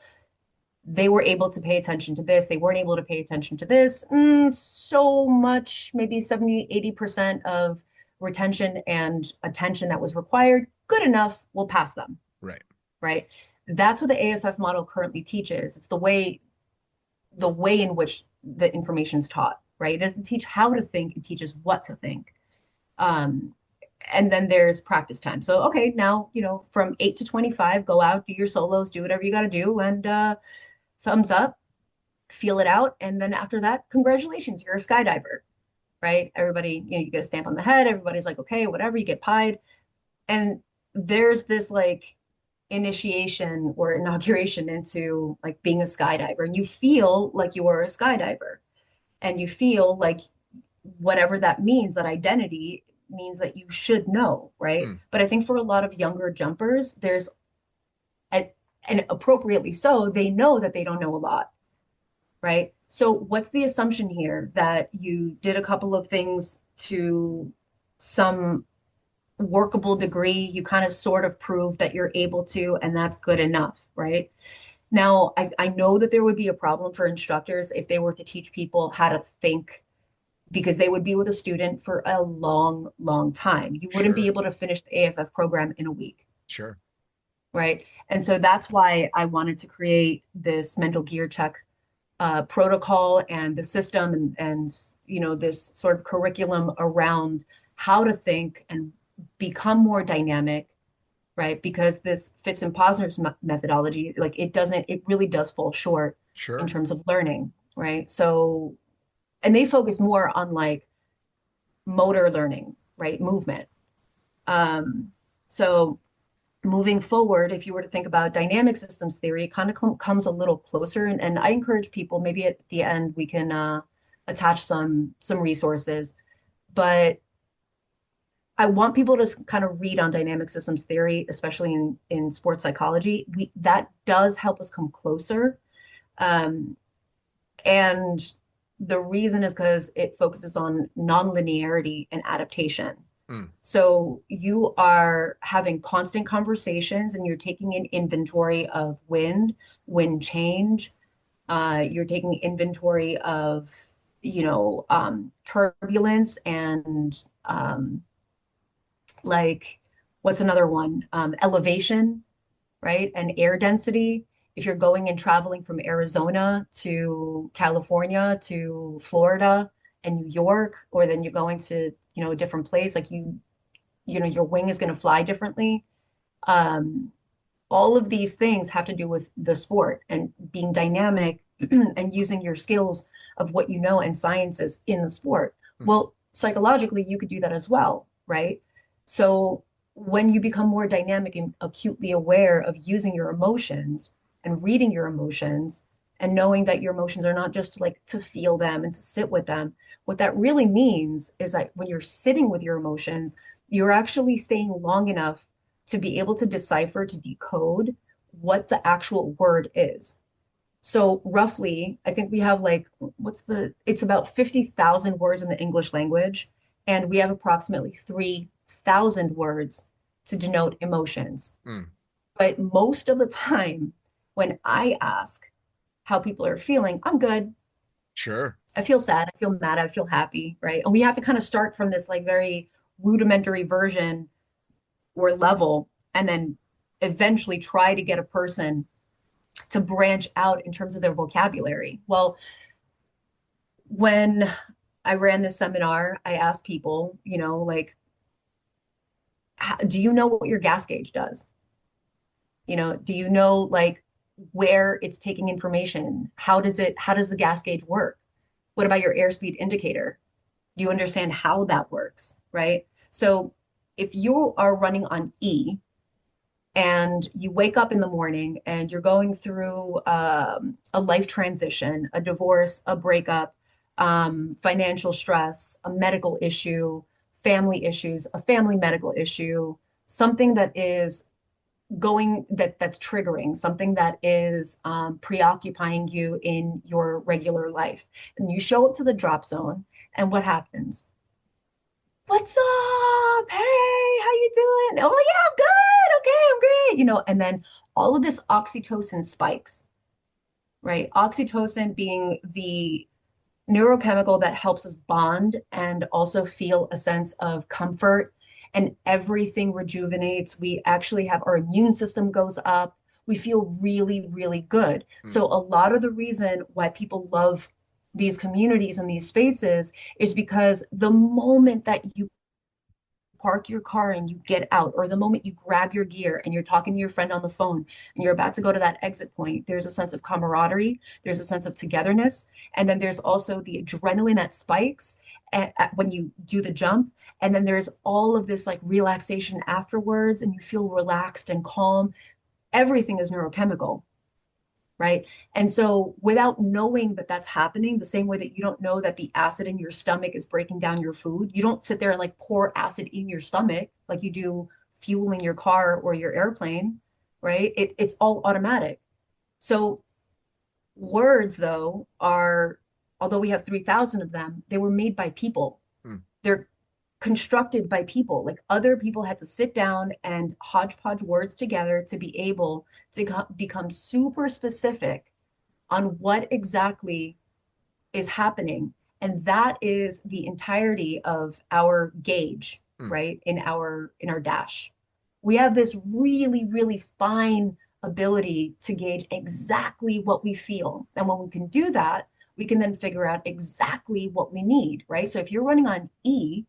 they were able to pay attention to this. They weren't able to pay attention to this. So much, maybe 70, 80% of retention and attention that was required. Good enough. We'll pass them. Right. Right. That's what the AFF model currently teaches. It's the way in which the information is taught, right? It doesn't teach how to think, it teaches what to think. And then there's practice time. So, okay, now, from 8 to 25, go out, do your solos, do whatever you got to do, and thumbs up, feel it out. And then after that, congratulations, you're a skydiver, right? Everybody, you get a stamp on the head. Everybody's like, okay, whatever, you get pied. And there's this like initiation or inauguration into like being a skydiver, and you feel like you are a skydiver, and you feel like whatever that means, that identity means that you should know, right? But I think for a lot of younger jumpers, there's and appropriately so, they know that they don't know a lot, right? So what's the assumption here? That you did a couple of things to some workable degree, you kind of sort of prove that you're able to, and that's good enough, right? Now, I know that there would be a problem for instructors if they were to teach people how to think, because they would be with a student for a long, long time. You wouldn't be able to finish the AFF program in a week. Sure. right? And so that's why I wanted to create this mental gear check protocol and the system and this sort of curriculum around how to think and become more dynamic, right? Because this Fitz and Posner's methodology, like it really does fall short in Sure. terms of learning, right? So, and they focus more on like motor learning, right? Movement. So moving forward, if you were to think about dynamic systems theory, it kind of comes a little closer. And I encourage people, maybe at the end we can attach some resources, but I want people to kind of read on dynamic systems theory, especially in sports psychology. That does help us come closer. Um, and the reason is because it focuses on nonlinearity and adaptation. Mm. So you are having constant conversations and you're taking an inventory of wind change. You're taking inventory of, turbulence and like, what's another one? Elevation, right? And air density. If you're going and traveling from Arizona to California to Florida and New York, or then you're going to, a different place, like your wing is going to fly differently. Um, all of these things have to do with the sport and being dynamic and using your skills of what you know and sciences in the sport. Mm. Well, psychologically, you could do that as well, right? So when you become more dynamic and acutely aware of using your emotions and reading your emotions and knowing that your emotions are not just like to feel them and to sit with them, what that really means is that when you're sitting with your emotions, you're actually staying long enough to be able to decipher, to decode what the actual word is. So roughly, I think we have like, it's about 50,000 words in the English language, and we have approximately 3,000 words to denote emotions. Mm. But most of the time, when I ask how people are feeling, I'm good. Sure. I feel sad, I feel mad, I feel happy, right? And we have to kind of start from this like very rudimentary version or level, and then eventually try to get a person to branch out in terms of their vocabulary. Well, when I ran this seminar, I asked people, like, do you know what your gas gauge does? Do you know like where it's taking information? How does the gas gauge work? What about your airspeed indicator? Do you understand how that works, right? So if you are running on E and you wake up in the morning and you're going through a life transition, a divorce, a breakup, financial stress, a medical issue, family issues, a family medical issue, something that is that's triggering, something that is preoccupying you in your regular life. And you show up to the drop zone, and what happens? What's up? Hey, how you doing? Oh yeah, I'm good. Okay, I'm great. And then all of this oxytocin spikes, right? Oxytocin being the neurochemical that helps us bond and also feel a sense of comfort, and everything rejuvenates. We actually have our immune system goes up. We feel really, really good. Mm. So a lot of the reason why people love these communities and these spaces is because the moment that you park your car and you get out, or the moment you grab your gear and you're talking to your friend on the phone and you're about to go to that exit point, there's a sense of camaraderie, there's a sense of togetherness, and then there's also the adrenaline that spikes when you do the jump, and then there's all of this like relaxation afterwards, and you feel relaxed and calm. Everything is neurochemical, right? And so without knowing that that's happening, the same way that you don't know that the acid in your stomach is breaking down your food, you don't sit there and like pour acid in your stomach like you do fuel in your car or your airplane, right? It's all automatic. So words, though, although we have 3,000 of them, they were made by people. Mm. They're constructed by people. Like other people had to sit down and hodgepodge words together to be able to become super specific on what exactly is happening. And that is the entirety of our gauge, Mm. right? In our dash. We have this really, really fine ability to gauge exactly what we feel. And when we can do that, we can then figure out exactly what we need, right? So if you're running on E,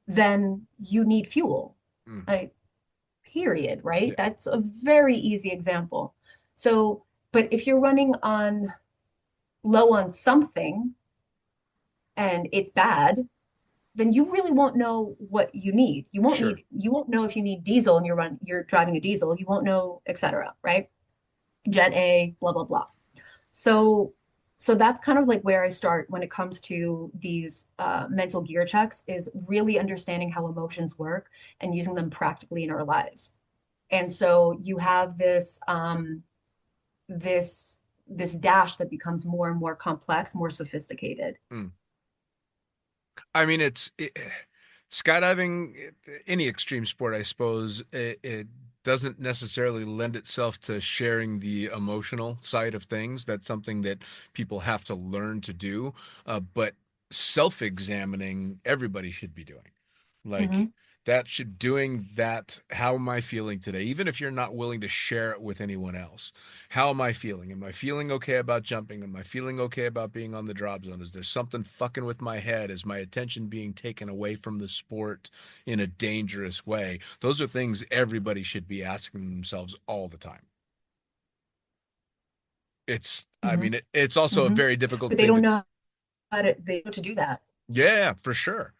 then you need fuel. Mm. Like, period, right? Yeah, That's a very easy example. So, but if you're running on low on something and it's bad, then you really won't know what you need. sure. You won't know if you need diesel and you're driving a diesel. You won't know, et cetera, right? Jet A, blah, blah, blah. So, so that's kind of like where I start when it comes to these mental gear checks is really understanding how emotions work and using them practically in our lives. And so you have this this dash that becomes more and more complex, more sophisticated. Mm. I mean, skydiving, any extreme sport, I suppose, it doesn't necessarily lend itself to sharing the emotional side of things. That's something that people have to learn to do. But self-examining, everybody should be doing. Like Hmm. that should doing that. How am I feeling today? Even if you're not willing to share it with anyone else, how am I feeling? Am I feeling okay about jumping? Am I feeling okay about being on the drop zone? Is there something fucking with my head? Is my attention being taken away from the sport in a dangerous way? Those are things everybody should be asking themselves all the time. I Hmm. mean, it's also a Hmm. very difficult But they thing don't to, know how to do that. yeah, for sure.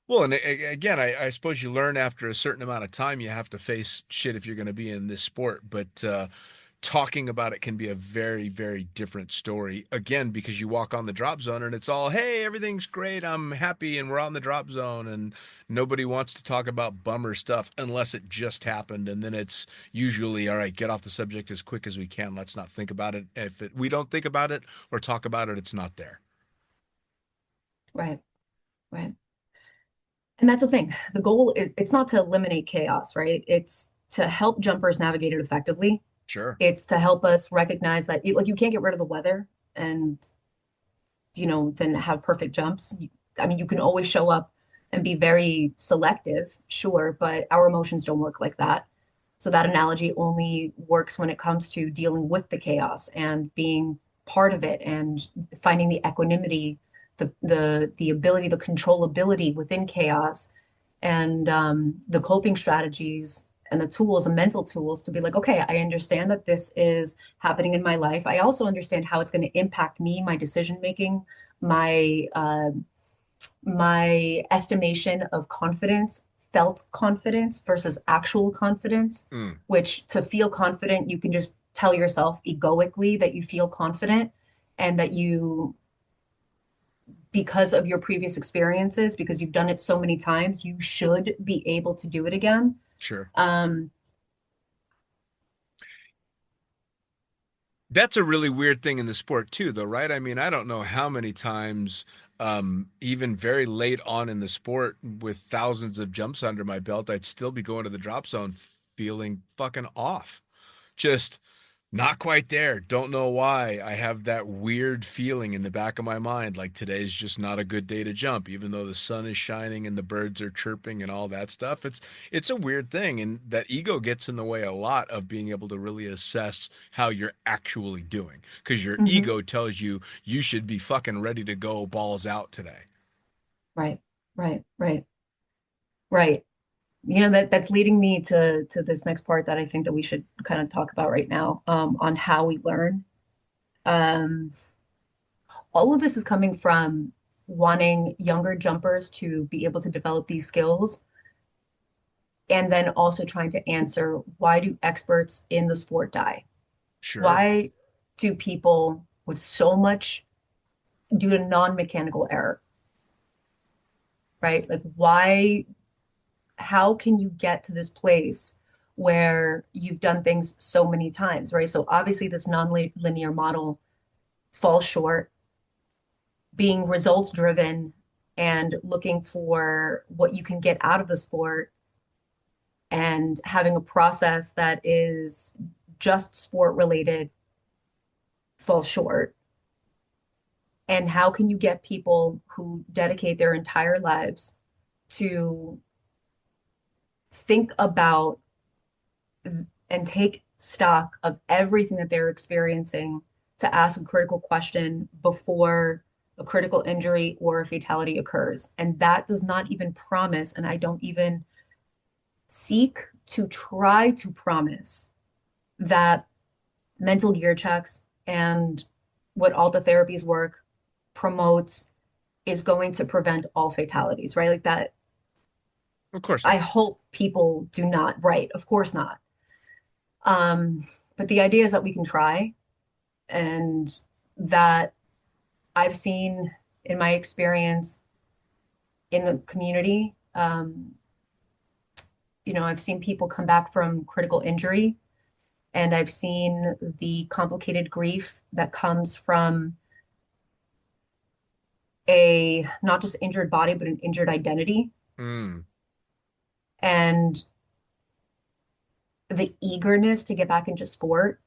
Well, and again, I suppose you learn after a certain amount of time you have to face shit if you're going to be in this sport. But talking about it can be a very, very different story. Again, because you walk on the drop zone and it's all, hey, everything's great. I'm happy and we're on the drop zone. And nobody wants to talk about bummer stuff unless it just happened. And then it's usually, all right, get off the subject as quick as we can. Let's not think about it. We don't think about it or talk about it, it's not there. Right, right. And that's the thing. The goal is it's not to eliminate chaos, right? It's to help jumpers navigate it effectively. Sure. It's to help us recognize that like you can't get rid of the weather and then have perfect jumps. I mean, you can always show up and be very selective, sure, but our emotions don't work like that. So that analogy only works when it comes to dealing with the chaos and being part of it and finding the equanimity, the ability, the controllability within chaos and the coping strategies and the tools and mental tools to be like, okay, I understand that this is happening in my life. I also understand how it's going to impact me, my decision making, my my estimation of confidence, felt confidence versus actual confidence, Mm, which to feel confident, you can just tell yourself egoically that you feel confident and that you because of your previous experiences, because you've done it so many times, you should be able to do it again. sure. Um, That's a really weird thing in the sport too, though, right? I mean, I don't know how many times, even very late on in the sport, with thousands of jumps under my belt, I'd still be going to the drop zone feeling fucking off. Just not quite there. Don't know why. I have that weird feeling in the back of my mind, like today's just not a good day to jump, even though the sun is shining and the birds are chirping and all that stuff. It's a weird thing, and that ego gets in the way a lot of being able to really assess how you're actually doing, because your mhm, ego tells you you should be fucking ready to go balls out today. right, right, right, right. That's leading me to this next part that I think that we should kind of talk about right now, on how we learn. Um, all of this is coming from wanting younger jumpers to be able to develop these skills and then also trying to answer why do experts in the sport die? Sure. Why do people with so much due to non-mechanical error, right? Like why, how can you get to this place where you've done things so many times, right? So obviously this non-linear model falls short, being results driven and looking for what you can get out of the sport and having a process that is just sport related falls short. And how can you get people who dedicate their entire lives to think about and take stock of everything that they're experiencing to ask a critical question before a critical injury or a fatality occurs. And that does not even promise, and I don't even seek to try to promise that mental gear checks and what Alta Therapy's work promotes is going to prevent all fatalities, right? Like that, Of course I not. hope people do not, right? Of course not. Um, but the idea is that we can try, and that I've seen in my experience in the community, I've seen people come back from critical injury, and I've seen the complicated grief that comes from a not just injured body, but an injured identity. Mm, And the eagerness to get back into sport,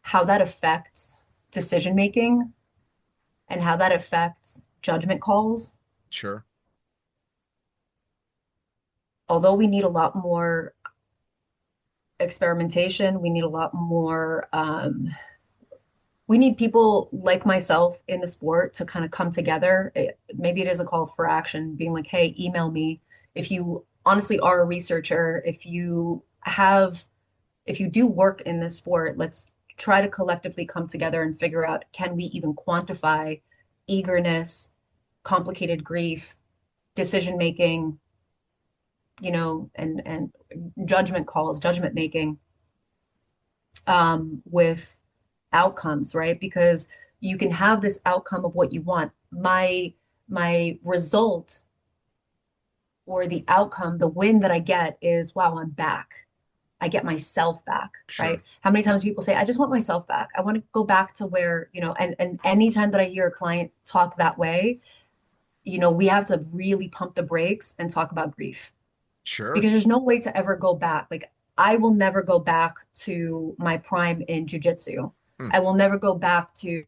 how that affects decision making and how that affects judgment calls. sure. Although we need a lot more experimentation, we need a lot more, we need people like myself in the sport to kind of come together. Maybe it is a call for action, being like, hey, email me if you honestly are a researcher, if you do work in this sport, let's try to collectively come together and figure out, can we even quantify eagerness, complicated grief, decision making, and judgment calls, judgment making, with outcomes, right? Because you can have this outcome of what you want. My result or the outcome, the win that I get is, wow, I'm back. I get myself back, right? Sure. How many times people say, I just want myself back. I want to go back to where, and anytime that I hear a client talk that way, we have to really pump the brakes and talk about grief, Sure. because there's no way to ever go back. Like, I will never go back to my prime in jujitsu. Hmm. I will never go back to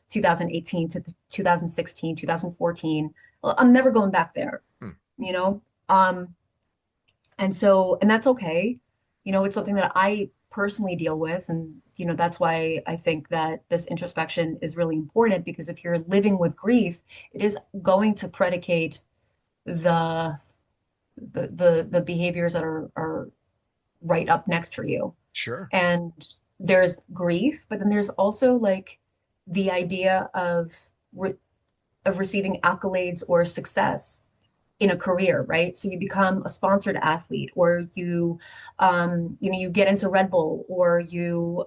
2018 to 2016, 2014. Well, I'm never going back there, Hmm. you know? Um, and that's okay. It's something that I personally deal with. And, that's why I think that this introspection is really important, because if you're living with grief, it is going to predicate the the behaviors that are right up next for you. Sure. And there's grief, but then there's also like the idea of receiving accolades or success in a career, right? So you become a sponsored athlete, or you get into Red Bull, or you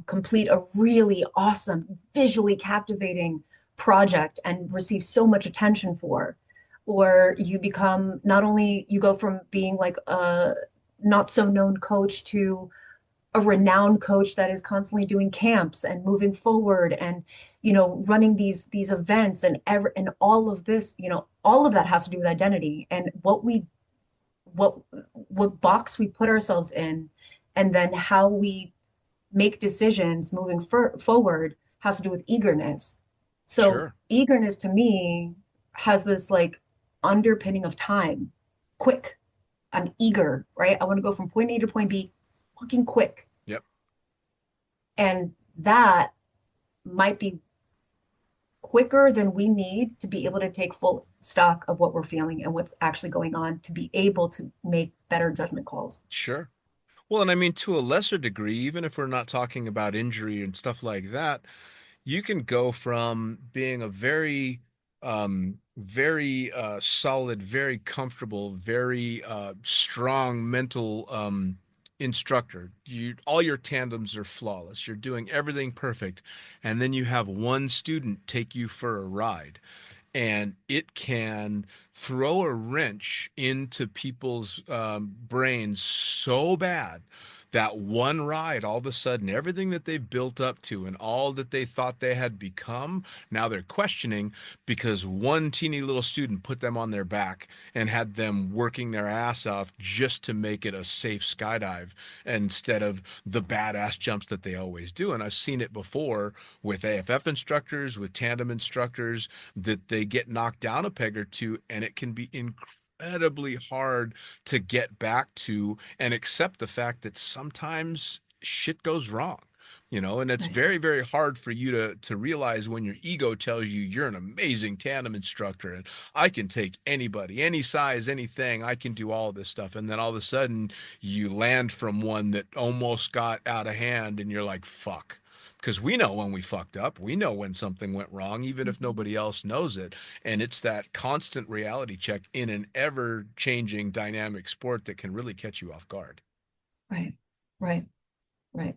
complete a really awesome, visually captivating project and receive so much attention for, or you become, not only you go from being like a not so known coach to a renowned coach that is constantly doing camps and moving forward, and running these events, and all of this, all of that has to do with identity and what what box we put ourselves in, and then how we make decisions moving forward has to do with eagerness. So Sure. eagerness to me has this like underpinning of time. Quick. I'm eager, right? I want to go from point A to point B fucking quick. Yep. And that might be quicker than we need to be able to take full stock of what we're feeling and what's actually going on, to be able to make better judgment calls. Sure. Well, and I mean, to a lesser degree, even if we're not talking about injury and stuff like that, you can go from being a very solid, very comfortable, very strong mental instructor. All your tandems are flawless. You're doing everything perfect, and then you have one student take you for a ride, and it can throw a wrench into people's brains so bad that one ride, all of a sudden, everything that they've built up to and all that they thought they had become, now they're questioning, because one teeny little student put them on their back and had them working their ass off just to make it a safe skydive instead of the badass jumps that they always do. And I've seen it before with AFF instructors, with tandem instructors, that they get knocked down a peg or two, and it can be incredibly hard to get back to and accept the fact that sometimes shit goes wrong. And it's Right. very, very hard for you to realize when your ego tells you you're an amazing tandem instructor and I can take anybody, any size, anything, I can do all this stuff. And then all of a sudden you land from one that almost got out of hand and you're like, fuck. Because we know when we fucked up, we know when something went wrong, even if Mhm. nobody else knows it. And it's that constant reality check in an ever changing dynamic sport that can really catch you off guard. Right. Right. Right.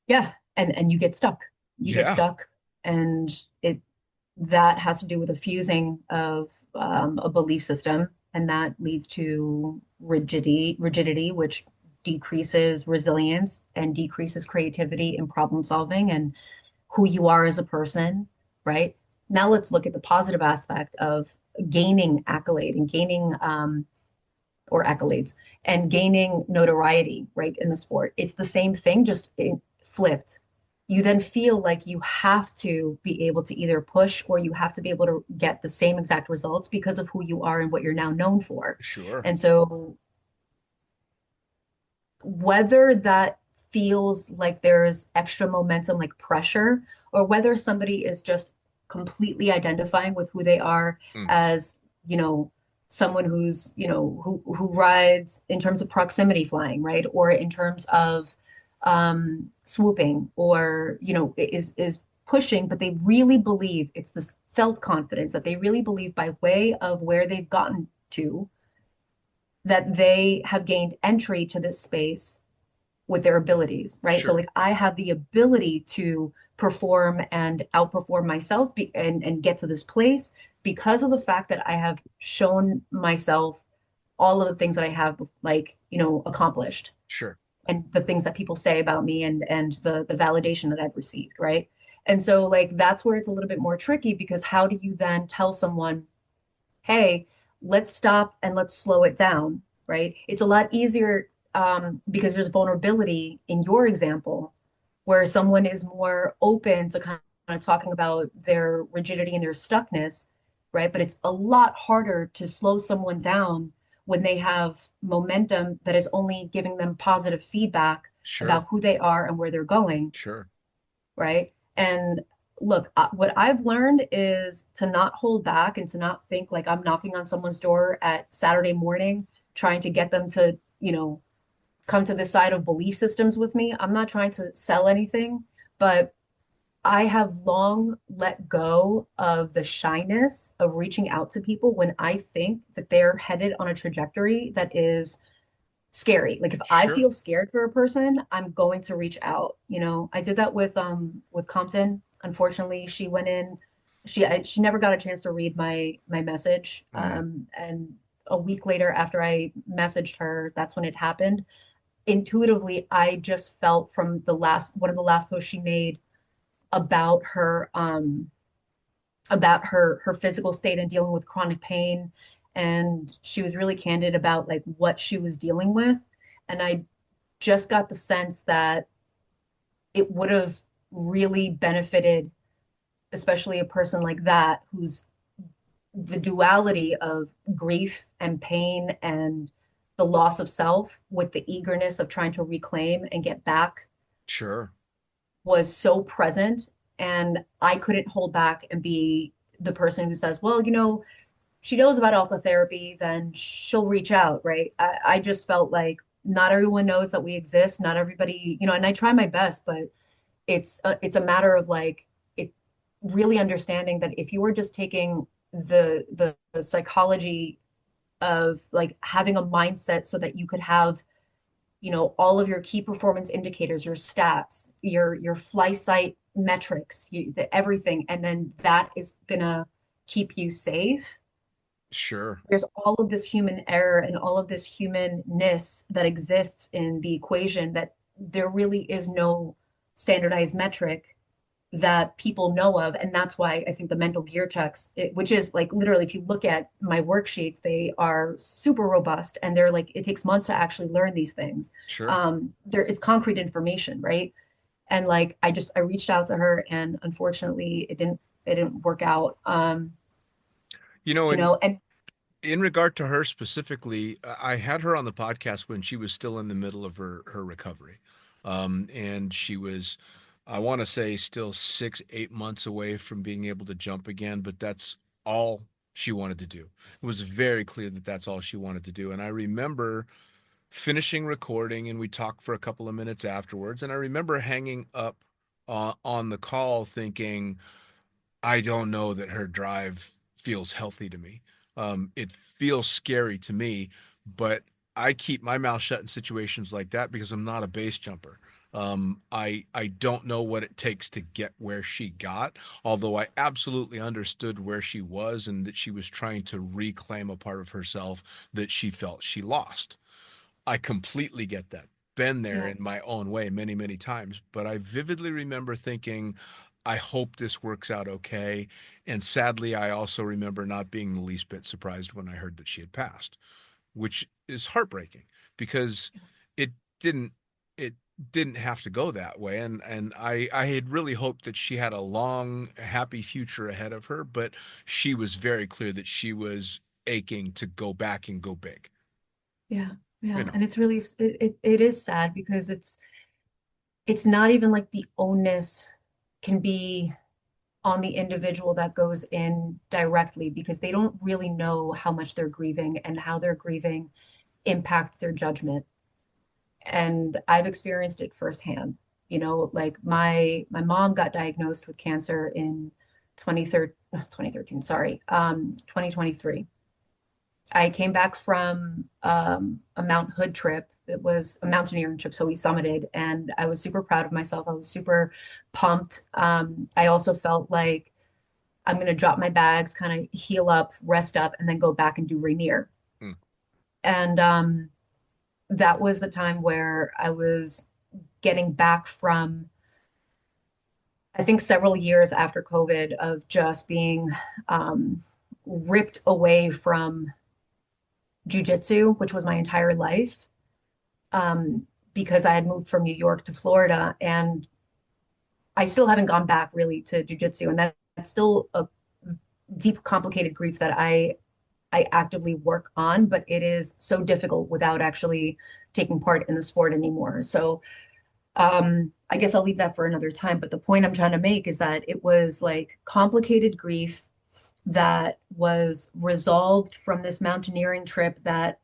Yeah. And you get stuck. You get Yeah, stuck. And it that has to do with a fusing of a belief system, and that leads to rigidity, which decreases resilience and decreases creativity and problem solving and who you are as a person, right? Now let's look at the positive aspect of gaining accolade and gaining or accolades and gaining notoriety, right, in the sport. It's the same thing, just flipped. You then feel like you have to be able to either push or you have to be able to get the same exact results because of who you are and what you're now known for. sure. And so whether that feels like there's extra momentum, like pressure, or whether somebody is just completely identifying with who they are Mm, as, someone who's, who rides in terms of proximity flying, right? Or in terms of swooping, or, is pushing, but they really believe it's this felt confidence that they really believe by way of where they've gotten to that they have gained entry to this space with their abilities, right? So sure. like I have the ability to perform and outperform myself and get to this place because of the fact that I have shown myself all of the things that I have like, accomplished Sure. and the things that people say about me and the validation that I've received, right? And so like that's where it's a little bit more tricky because how do you then tell someone, hey, let's stop and let's slow it down, right? It's a lot easier because there's vulnerability in your example where someone is more open to kind of talking about their rigidity and their stuckness, right? But it's a lot harder to slow someone down when they have momentum that is only giving them positive feedback Sure. about who they are and where they're going, Sure. right? And look, what I've learned is to not hold back and to not think like I'm knocking on someone's door at Saturday morning, trying to get them to, come to this side of belief systems with me. I'm not trying to sell anything, but I have long let go of the shyness of reaching out to people when I think that they're headed on a trajectory that is scary. Like if I Sure. feel scared for a person, I'm going to reach out. I did that with Compton. Unfortunately, she went in, she never got a chance to read my message. Mm, And a week later after I messaged her, that's when it happened. Intuitively, I just felt from the last one of the last posts she made about her physical state and dealing with chronic pain, and she was really candid about like what she was dealing with, and I just got the sense that it would have really benefited especially a person like that who's the duality of grief and pain and the loss of self with the eagerness of trying to reclaim and get back sure. was so present, and I couldn't hold back and be the person who says, well, she knows about alpha therapy, then she'll reach out, right? I just felt like not everyone knows that we exist. Not everybody, and I try my best, but it's a matter of like it really understanding that if you were just taking the psychology of like having a mindset so that you could have all of your key performance indicators, your stats, your fly site metrics, everything, and then that is gonna keep you safe. Sure. There's all of this human error and all of this humanness that exists in the equation that there really is no standardized metric that people know of. And that's why I think the mental gear checks, which is like literally, if you look at my worksheets, they are super robust and they're like, it takes months to actually learn these things. Sure. It's concrete information, right? And like, I reached out to her and unfortunately it didn't work out. You know, and And In regard to her specifically, I had her on the podcast when she was still in the middle of her recovery. And she was, I want to say, still 6, 8 months away from being able to jump again, but that's all she wanted to do. It was very clear that that's all she wanted to do. And I remember finishing recording and we talked for a couple of minutes afterwards. And I remember hanging up on the call thinking, I don't know that her drive feels healthy to me. It feels scary to me, but I keep my mouth shut in situations like that because I'm not a base jumper. I don't know what it takes to get where she got, although I absolutely understood where she was and that she was trying to reclaim a part of herself that she felt she lost. I completely get that. Been there Yeah. in my own way many, many times, but I vividly remember thinking, I hope this works out okay. And sadly, I also remember not being the least bit surprised when I heard that she had passed, which is heartbreaking because it didn't it didn't have to go that way. And I had really hoped that she had a long, happy future ahead of her, but she was very clear that she was aching to go back and go big. Yeah. You Yeah. know. And it's really it is sad because it's not even like the onus can be on the individual that goes in directly because they don't really know how much they're grieving and how their grieving impacts their judgment. And I've experienced it firsthand. Like my mom got diagnosed with cancer in 2013, sorry, 2023. I came back from a Mount Hood trip. It was a mountaineering trip, so we summited, and I was super proud of myself. I was super pumped. I also felt like I'm gonna drop my bags, kind of heal up, rest up, and then go back and do Rainier. Mm, And that was the time where I was getting back from, I think, several years after COVID of just being ripped away from jujitsu, which was my entire life, because I had moved from New York to Florida, and I still haven't gone back really to jujitsu, and that's still a deep, complicated grief that I actively work on, but it is so difficult without actually taking part in the sport anymore. So I guess I'll leave that for another time. But the point I'm trying to make is that it was like complicated grief that was resolved from this mountaineering trip that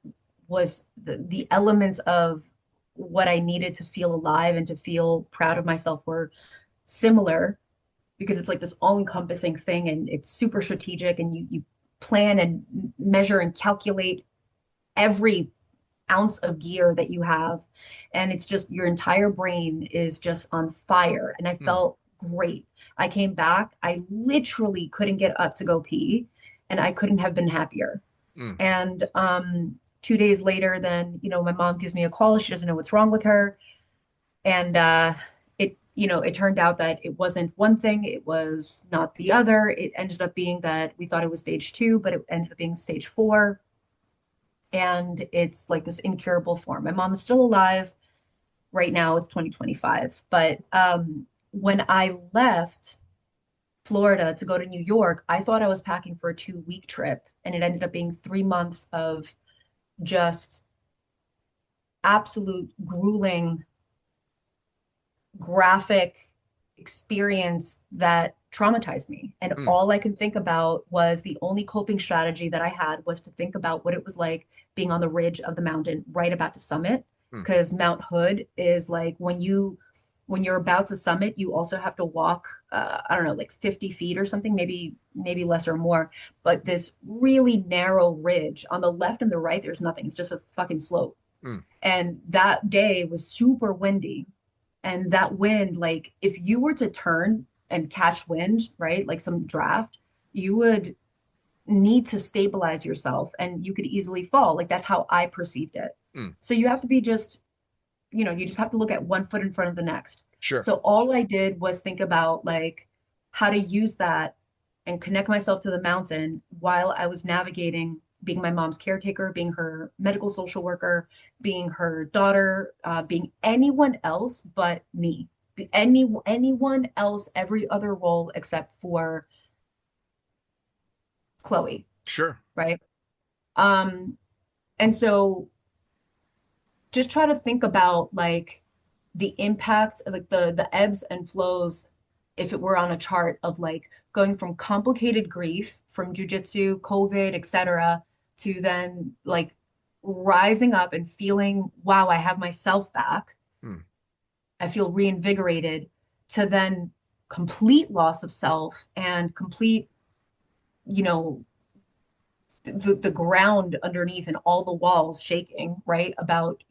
was the elements of what I needed to feel alive and to feel proud of myself were similar because it's like this all-encompassing thing and it's super strategic and you plan and measure and calculate every ounce of gear that you have. And it's just your entire brain is just on fire. And I mm, felt great. I came back. I literally couldn't get up to go pee, and I couldn't have been happier. mm. And 2 days later, then, my mom gives me a call. She doesn't know what's wrong with her. And it turned out that it wasn't one thing, it was not the other. It ended up being that we thought it was stage 2, but it ended up being stage 4, and it's like this incurable form. My mom is still alive right now. It's 2025. But when I left Florida to go to New York, I thought I was packing for a 2-week trip, and it ended up being 3 months of just absolute grueling, graphic experience that traumatized me. And Mm, all I could think about was the only coping strategy that I had was to think about what it was like being on the ridge of the mountain right about to summit. mm. Because Mount Hood is like when you're about to summit, you also have to walk I don't know, like 50 feet or something, maybe less or more. But this really narrow ridge on the left and the right, there's nothing. It's just a fucking slope. Mm, And that day was super windy, and that wind, like if you were to turn and catch wind, right, like some draft, you would need to stabilize yourself and you could easily fall. Like that's how I perceived it. mm. So you have to be just, you just have to look at one foot in front of the next. Sure. So all I did was think about like how to use that and connect myself to the mountain while I was navigating being my mom's caretaker, being her medical social worker, being her daughter, being anyone else but me, anyone else, every other role except for Chloe, Sure. right? Um, and so just try to think about like the impact, like the ebbs and flows, if it were on a chart of like going from complicated grief from jujitsu, COVID, etc., to then like rising up and feeling, wow, I have myself back. Hmm. I feel reinvigorated, to then complete loss of self and complete, you know, the ground underneath and all the walls shaking, right? About,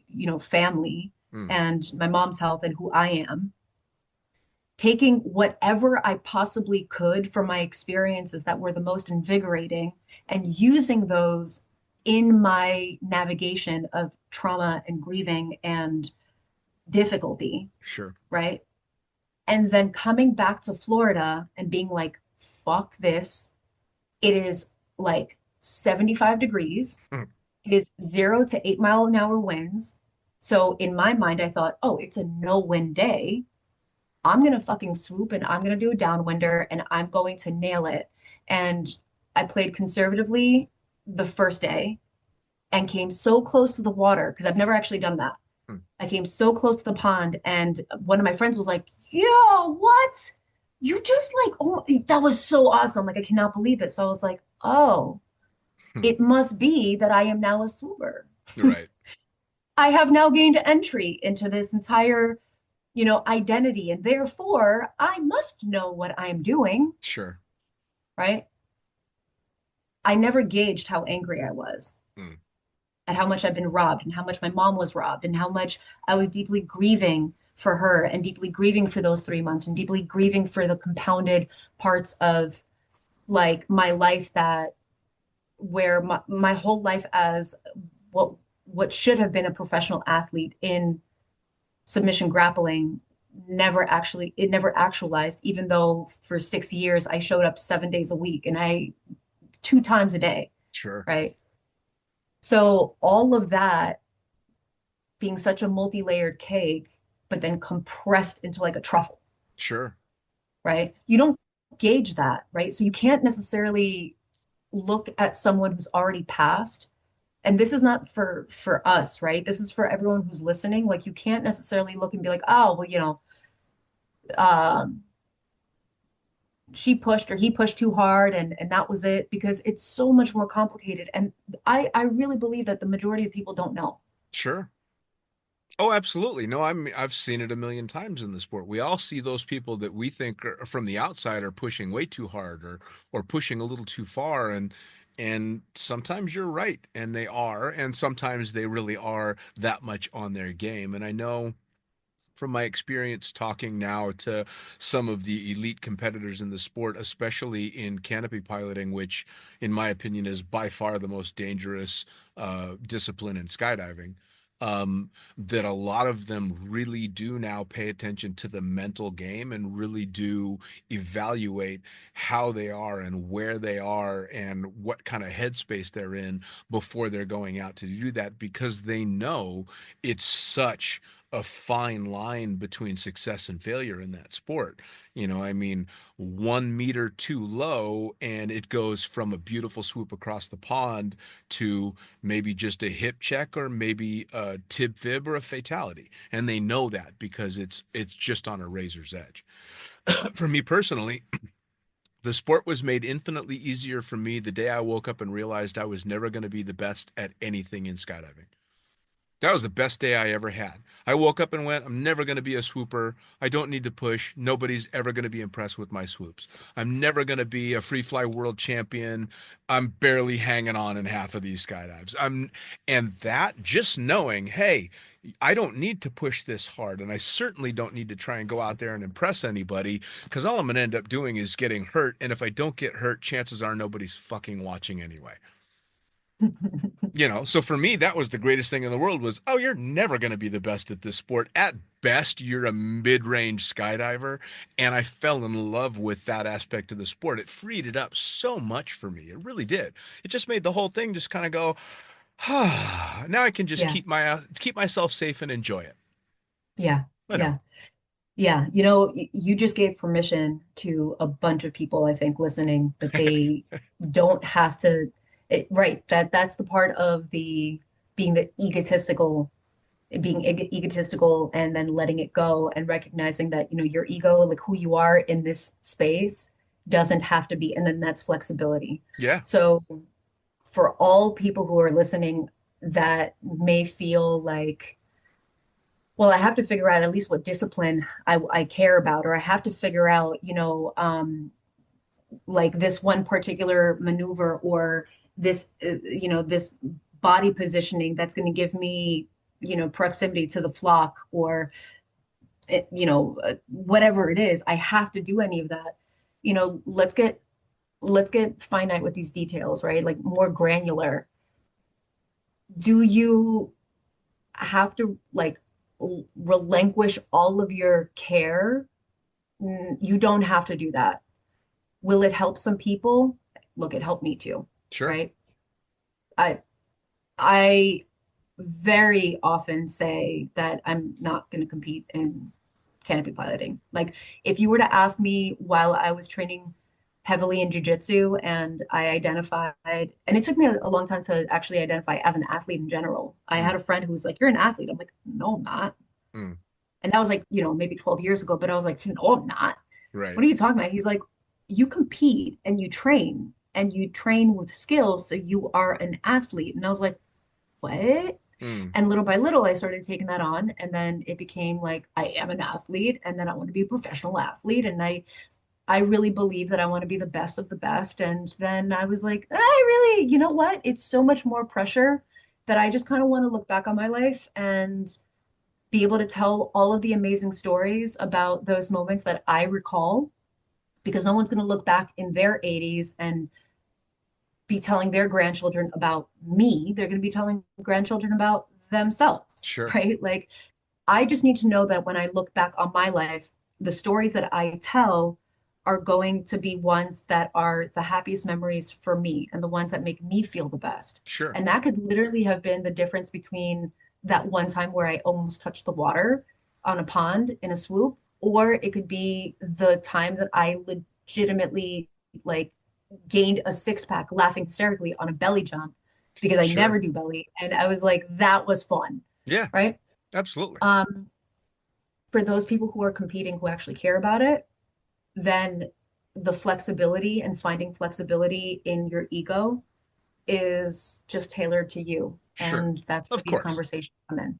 family Hmm. and my mom's health and who I am. Taking whatever I possibly could from my experiences that were the most invigorating and using those in my navigation of trauma and grieving and difficulty, Sure. right? And then coming back to Florida and being like, fuck this. It is like 75 degrees. Hmm. It is 0 to 8 mile an hour winds. So in my mind, I thought, oh, it's a no win day. I'm gonna fucking swoop and I'm gonna do a downwinder and I'm going to nail it. And I played conservatively the first day and came so close to the water because I've never actually done that. Hmm. I came so close to the pond, and one of my friends was like, "Yo, what? You just like, oh, that was so awesome! Like, I cannot believe it." So I was like, "Oh, Hmm. it must be that I am now a swimmer. Right. I have now gained entry into this entire, identity, and therefore I must know what I'm doing, Sure. right?" I never gauged how angry I was Hmm. at how much I've been robbed and how much my mom was robbed and how much I was deeply grieving for her and deeply grieving for those 3 months and deeply grieving for the compounded parts of like my life that where my whole life as what what should have been a professional athlete in submission grappling never actualized, even though for 6 years I showed up 7 days a week and I 2 times a day, Sure. right? So all of that being such a multi-layered cake, but then compressed into like a truffle, Sure. right? You don't gauge that, right? So you can't necessarily look at someone who's already passed. And this is not for us, right? This is for everyone who's listening. Like you can't necessarily look and be like, oh, well, um, she pushed or he pushed too hard and that was it, because it's so much more complicated. And I really believe that the majority of people don't know. Sure. Oh, absolutely. No, I've seen it a million times in the sport. We all see those people that we think are, from the outside are pushing way too hard or pushing a little too far and sometimes you're right and they are and sometimes they really are that much on their game. And I know from my experience talking now to some of the elite competitors in the sport, especially in canopy piloting, which in my opinion is by far the most dangerous discipline in skydiving, that a lot of them really do now pay attention to the mental game and really do evaluate how they are and where they are and what kind of headspace they're in before they're going out to do that because they know it's such a fine line between success and failure in that sport. I mean, 1 meter too low and it goes from a beautiful swoop across the pond to maybe just a hip check or maybe a tib fib or a fatality. And they know that because it's just on a razor's edge. For me personally, the sport was made infinitely easier for me the day I woke up and realized I was never going to be the best at anything in skydiving. That was the best day I ever had. I woke up and went, I'm never going to be a swooper. I don't need to push. Nobody's ever going to be impressed with my swoops. I'm never going to be a free fly world champion. I'm barely hanging on in half of these skydives. And that just knowing, hey, I don't need to push this hard. And I certainly don't need to try and go out there and impress anybody because all I'm going to end up doing is getting hurt. And if I don't get hurt, chances are nobody's fucking watching anyway. So for me that was the greatest thing in the world was, oh, you're never going to be the best at this sport. At best you're a mid-range skydiver, and I fell in love with that aspect of the sport. It freed it up so much for me. It really did. It just made the whole thing just kind of go, ah, now I can just Yeah, keep myself safe and enjoy it. yeah, I know. yeah. Yeah, you just gave permission to a bunch of people, I think, listening, that they don't have to. Right. That's the part of the being the egotistical, being egotistical and then letting it go and recognizing that, your ego, like who you are in this space, doesn't have to be, and then that's flexibility. Yeah, So for all people who are listening that may feel like, well, I have to figure out at least what discipline I care about, or I have to figure out, like this one particular maneuver or this body positioning that's going to give me, proximity to the flock or, whatever it is, I have to do any of that. Let's get finite with these details, right? Like more granular. Do you have to like relinquish all of your care? You don't have to do that. Will it help some people? Look, it helped me too, sure. right? I I very often say that I'm not going to compete in canopy piloting. Like if you were to ask me while I was training heavily in jujitsu and I identified, and it took me a long time to actually identify as an athlete in general. I Mm, had a friend who was like, "You're an athlete." I'm like, "No, I'm not." mm, And that was like, maybe 12 years ago, but I was like, "No, I'm not." right. What are you talking about? He's like, "You compete and you train with skill, so you are an athlete." And I was like, "What?" Mm, And little by little, I started taking that on. And then it became like, I am an athlete. And then I want to be a professional athlete. And I really believe that I want to be the best of the best. And then I was like, I really, you know what? It's so much more pressure that I just kind of want to look back on my life and be able to tell all of the amazing stories about those moments that I recall, because no one's going to look back in their 80s and be telling their grandchildren about me. They're going to be telling grandchildren about themselves, sure. right? Like, I just need to know that when I look back on my life, the stories that I tell are going to be ones that are the happiest memories for me and the ones that make me feel the best. Sure. And that could literally have been the difference between that one time where I almost touched the water on a pond in a swoop, or it could be the time that I legitimately like gained a six pack laughing hysterically on a belly jump because I Sure. never do belly. And I was like, that was fun. Yeah, Right. absolutely. Um, for those people who are competing who actually care about it, then the flexibility and finding flexibility in your ego is just tailored to you. Sure. And that's where Of these course. conversations come in.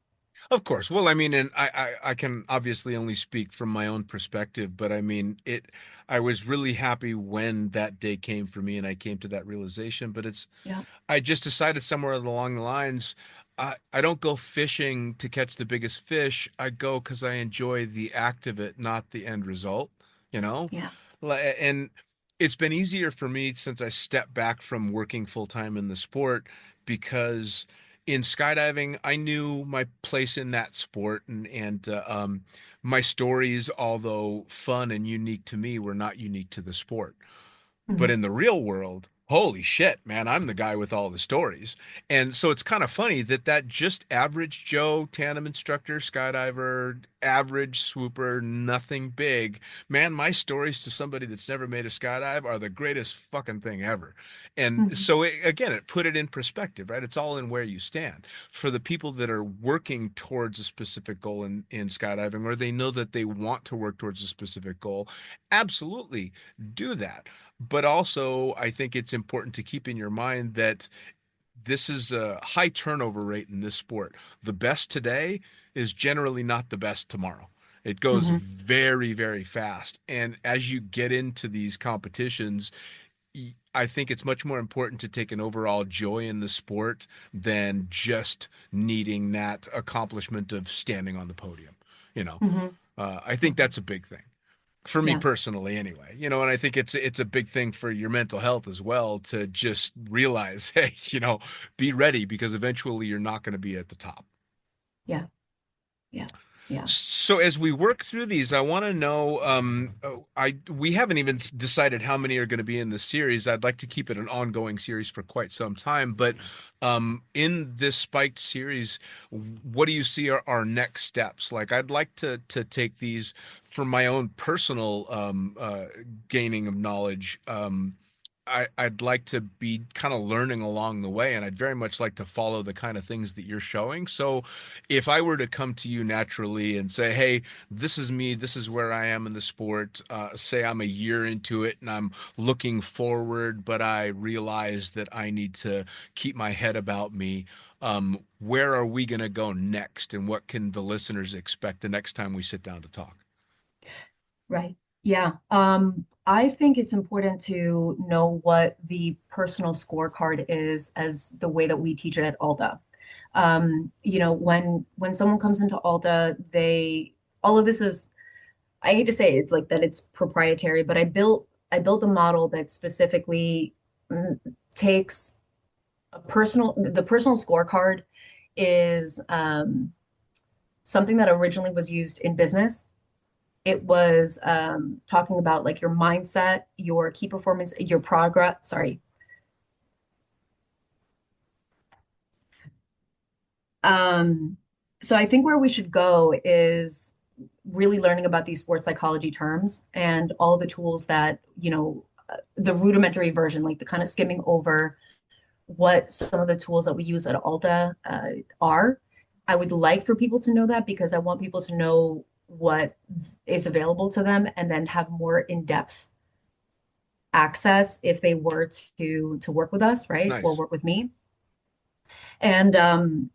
Of course. Well, I mean, and I can obviously only speak from my own perspective, but I mean, I was really happy when that day came for me and I came to that realization. But Yeah. I just decided somewhere along the lines, I don't go fishing to catch the biggest fish. I go because I enjoy the act of it, not the end result, you know? Yeah. And it's been easier for me since I stepped back from working full time in the sport because in skydiving, I knew my place in that sport and my stories, although fun and unique to me, were not unique to the sport. But Mhm. in the real world, holy shit, man, I'm the guy with all the stories. And so it's kind of funny that just average Joe tandem instructor, skydiver, average swooper, nothing big, man, my stories to somebody that's never made a skydive are the greatest fucking thing ever. And Mhm. so again, it put it in perspective, right? It's all in where you stand. For the people that are working towards a specific goal in skydiving, or they know that they want to work towards a specific goal, absolutely do that. But also, I think it's important to keep in your mind that this is a high turnover rate in this sport. The best today is generally not the best tomorrow. It goes Mhm. very, very fast. And as you get into these competitions, I think it's much more important to take an overall joy in the sport than just needing that accomplishment of standing on the podium. You know, Mhm. I think Mhm. that's a big thing for me Yeah. personally anyway, and I think it's a big thing for your mental health as well to just realize, hey, be ready because eventually you're not going to be at the top. Yeah. Yeah. Yeah. So as we work through these, I want to know, I we haven't even decided how many are going to be in the series. I'd like to keep it an ongoing series for quite some time, but in this spiked series, what do you see are our next steps? Like, I'd like to take these for my own personal gaining of knowledge. I'd like to be kind of learning along the way, and I'd very much like to follow the kind of things that you're showing. So if I were to come to you naturally and say, hey, this is me, this is where I am in the sport, say I'm a year into it and I'm looking forward, but I realize that I need to keep my head about me. Where are we going to go next, and what can the listeners expect the next time we sit down to talk? Right. Yeah. I think it's important to know what the personal scorecard is as the way that we teach it at Alta. When someone comes into Alta, all of this is, I hate to say it's like that it's proprietary, but I built a model that specifically mm, takes the personal scorecard is something that originally was used in business. It was talking about like your mindset, your key performance, your progress. Sorry. Um, so I think where we should go is really learning about these sports psychology terms and all the tools that, the rudimentary version, like the kind of skimming over what some of the tools that we use at Alta are. I would like for people to know that because I want people to know what is available to them and then have more in-depth access if they were to work with us, right? Or Nice. work with me. And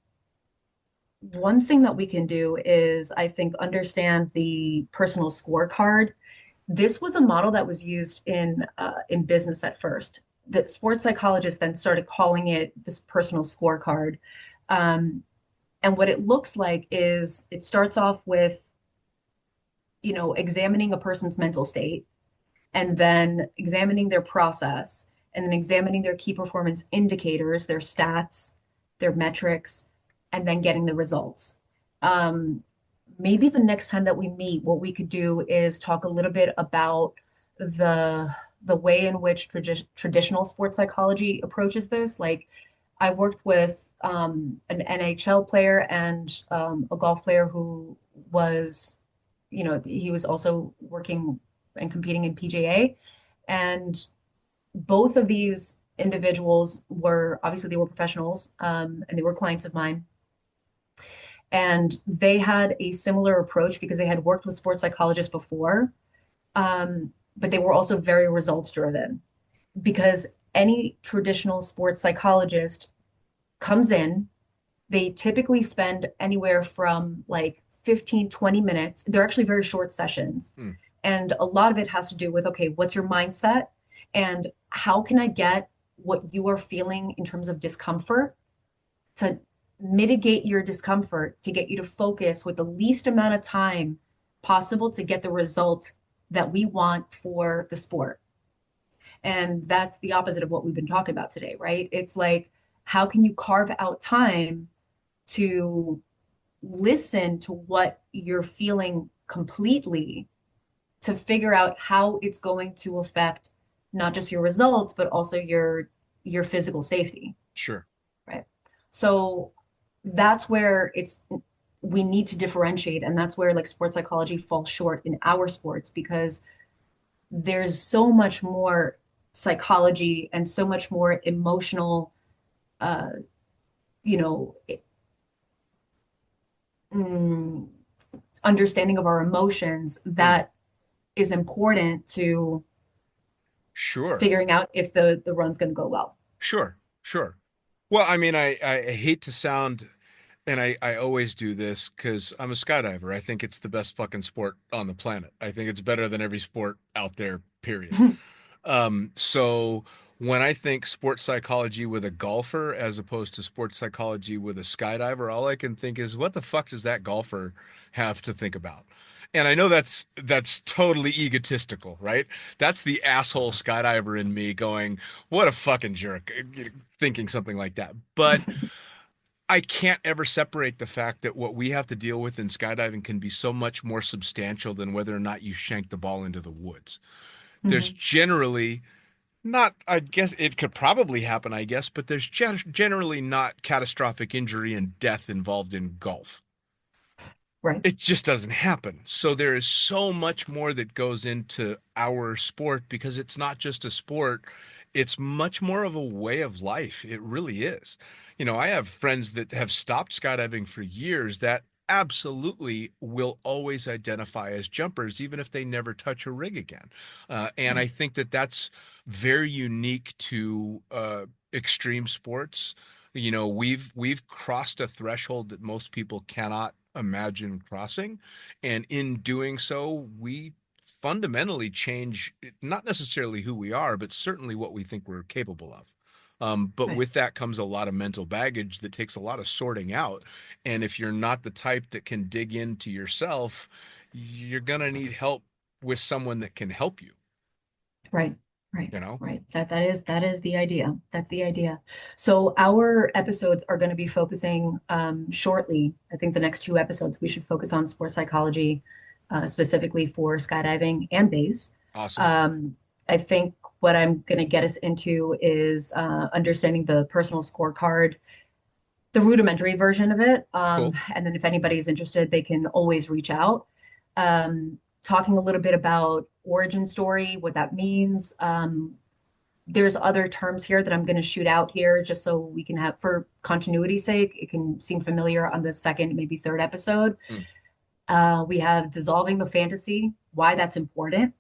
one thing that we can do is, I think, understand the personal scorecard. This was a model that was used in business at first. The sports psychologists then started calling it this personal scorecard. Um, and what it looks like is it starts off with, examining a person's mental state and then examining their process and then examining their key performance indicators, their stats, their metrics, and then getting the results. Um, Maybe the next time that we meet, what we could do is talk a little bit about the way in which traditional sports psychology approaches this. Like I worked with an NHL player and a golf player who was, he was also working and competing in PGA. And both of these individuals were obviously they were professionals and they were clients of mine. And they had a similar approach because they had worked with sports psychologists before, but they were also very results driven because any traditional sports psychologist comes in, they typically spend anywhere from like 15, 20 minutes. They're actually very short sessions. Hmm. And a lot of it has to do with, okay, what's your mindset? And how can I get what you are feeling in terms of discomfort to mitigate your discomfort to get you to focus with the least amount of time possible to get the result that we want for the sport. And that's the opposite of what we've been talking about today, right? It's like, how can you carve out time to listen to what you're feeling completely to figure out how it's going to affect not just your results, but also your physical safety, Sure. right? So that's where we need to differentiate, and that's where like sports psychology falls short in our sports because there's so much more psychology and so much more emotional uh you know mm, understanding of our emotions Hmm. that is important to Sure. figuring out if the run's going to go well. Sure. Sure. Well, I mean, I hate to sound, and I always do this because I'm a skydiver. I think it's the best fucking sport on the planet. I think it's better than every sport out there, period. So when I think sports psychology with a golfer as opposed to sports psychology with a skydiver, all I can think is, what the fuck does that golfer have to think about? And I know that's totally egotistical, right? That's the asshole skydiver in me going, what a fucking jerk, thinking something like that. But I can't ever separate the fact that what we have to deal with in skydiving can be so much more substantial than whether or not you shank the ball into the woods. There's Mhm. generally not, I guess it could probably happen, I guess, but there's generally not catastrophic injury and death involved in golf. Right. It just doesn't happen. So there is so much more that goes into our sport because it's not just a sport, It's much more of a way of life. It really is. You know, I have friends that have stopped skydiving for years that absolutely will always identify as jumpers, even if they never touch a rig again. And I Right. think that that's very unique to extreme sports. You know, we've crossed a threshold that most people cannot imagine crossing, and in doing so, we fundamentally change not necessarily who we are, but certainly what we think we're capable of. But Right. with that comes a lot of mental baggage that takes a lot of sorting out. And if you're not the type that can dig into yourself, you're going to need help with someone that can help you, Right, right, you know? right. That is the idea. That's the idea. So our episodes are going to be focusing shortly. I think the next two episodes we should focus on sports psychology, specifically for skydiving and base. Awesome. Um, I think what I'm going to get us into is understanding the personal scorecard, the rudimentary version of it. Cool. And then if anybody's interested, they can always reach out. Talking a little bit about origin story, what that means. There's other terms here that I'm going to shoot out here just so we can have, for continuity's sake, it can seem familiar on the second, maybe third episode. Mm, We have dissolving the fantasy, why that's important,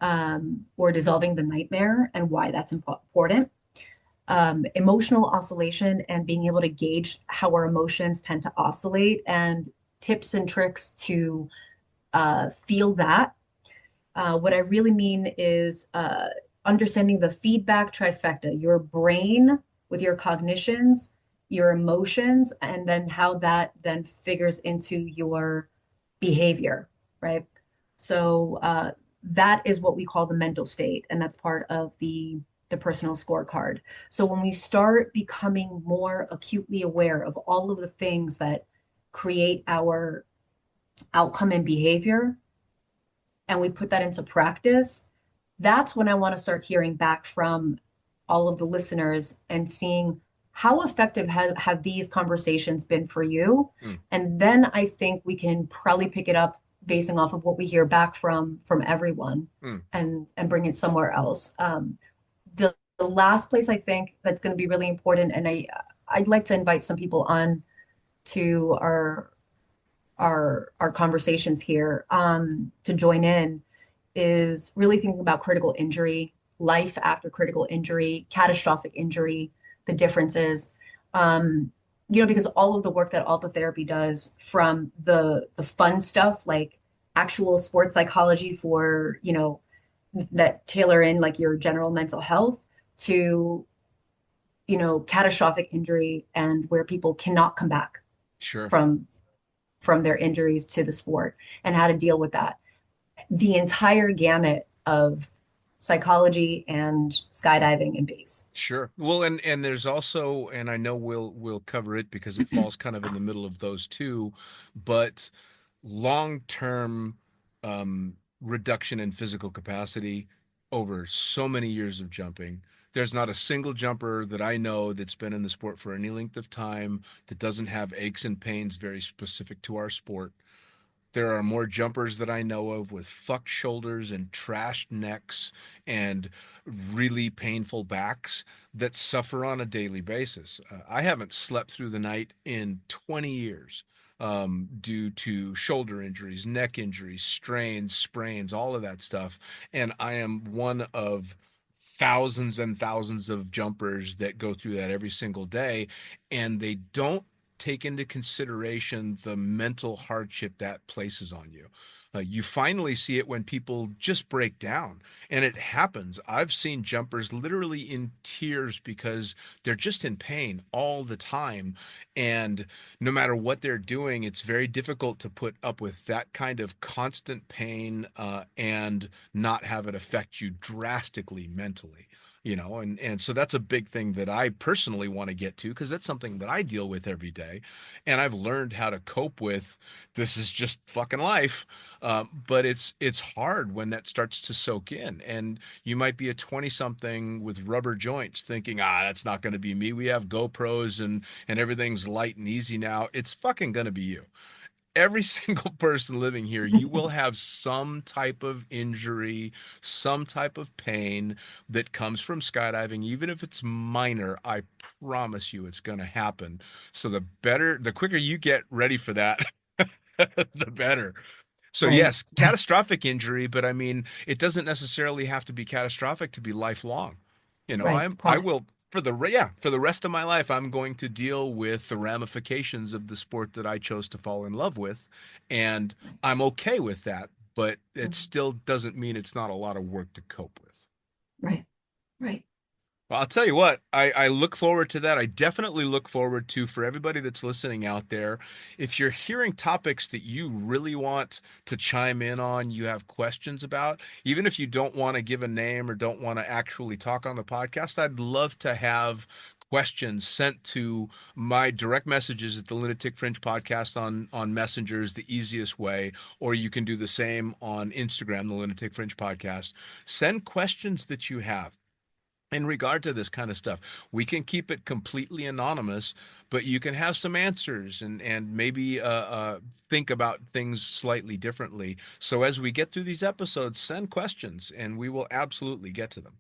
or dissolving the nightmare and why that's important. Emotional oscillation and being able to gauge how our emotions tend to oscillate and tips and tricks to feel that. What I really mean is understanding the feedback trifecta, your brain with your cognitions, your emotions, and then how that then figures into your behavior, right? So that is what we call the mental state, and that's part of the personal scorecard. So when we start becoming more acutely aware of all of the things that create our outcome and behavior, and we put that into practice, that's when I want to start hearing back from all of the listeners and seeing how effective have these conversations been for you. mm, And then I think we can probably pick it up basing off of what we hear back from everyone mm. and bring it somewhere else. The last place I think that's going to be really important, and I'd like to invite some people on to our conversations here to join in, is really thinking about critical injury, life after critical injury, catastrophic injury, the differences. Because all of the work that Alta Therapy does, from the fun stuff like actual sports psychology for, that tailor in like your general mental health, to, catastrophic injury and where people cannot come back Sure. from their injuries to the sport and how to deal with that. The entire gamut of psychology and skydiving and base. Sure. Well, and there's also, and I know we'll cover it because it falls kind of in the middle of those two, but long-term reduction in physical capacity over so many years of jumping. There's not a single jumper that I know that's been in the sport for any length of time that doesn't have aches and pains very specific to our sport. There are more jumpers that I know of with fucked shoulders and trashed necks and really painful backs that suffer on a daily basis. I haven't slept through the night in 20 years due to shoulder injuries, neck injuries, strains, sprains, all of that stuff. And I am one of thousands and thousands of jumpers that go through that every single day. And they don't take into consideration the mental hardship that places on you. You finally see it when people just break down, and it happens. I've seen jumpers literally in tears because they're just in pain all the time. And no matter what they're doing, it's very difficult to put up with that kind of constant pain and not have it affect you drastically mentally. And so that's a big thing that I personally want to get to because that's something that I deal with every day, and I've learned how to cope with. This is just fucking life, but it's hard when that starts to soak in, and you might be a 20 something with rubber joints thinking, that's not going to be me. We have GoPros and everything's light and easy now. It's fucking going to be you. every single person living here, you will have some type of injury, some type of pain that comes from skydiving. Even if it's minor, I promise you it's going to happen. So the quicker you get ready for that, the better. So Right. yes, catastrophic injury, but I mean, it doesn't necessarily have to be catastrophic to be lifelong. Right. I will for the rest of my life, I'm going to deal with the ramifications of the sport that I chose to fall in love with, and I'm okay with that, but it still doesn't mean it's not a lot of work to cope with. Right. Right. Well, I'll tell you what, I look forward to that. I definitely look forward to, for everybody that's listening out there, if you're hearing topics that you really want to chime in on, you have questions about, even if you don't want to give a name or don't want to actually talk on the podcast, I'd love to have questions sent to my direct messages at the Lunatic Fringe podcast on Messenger is the easiest way, or you can do the same on Instagram, the Lunatic Fringe podcast. Send questions that you have in regard to this kind of stuff. We can keep it completely anonymous, but you can have some answers and maybe think about things slightly differently. So as we get through these episodes, send questions and we will absolutely get to them.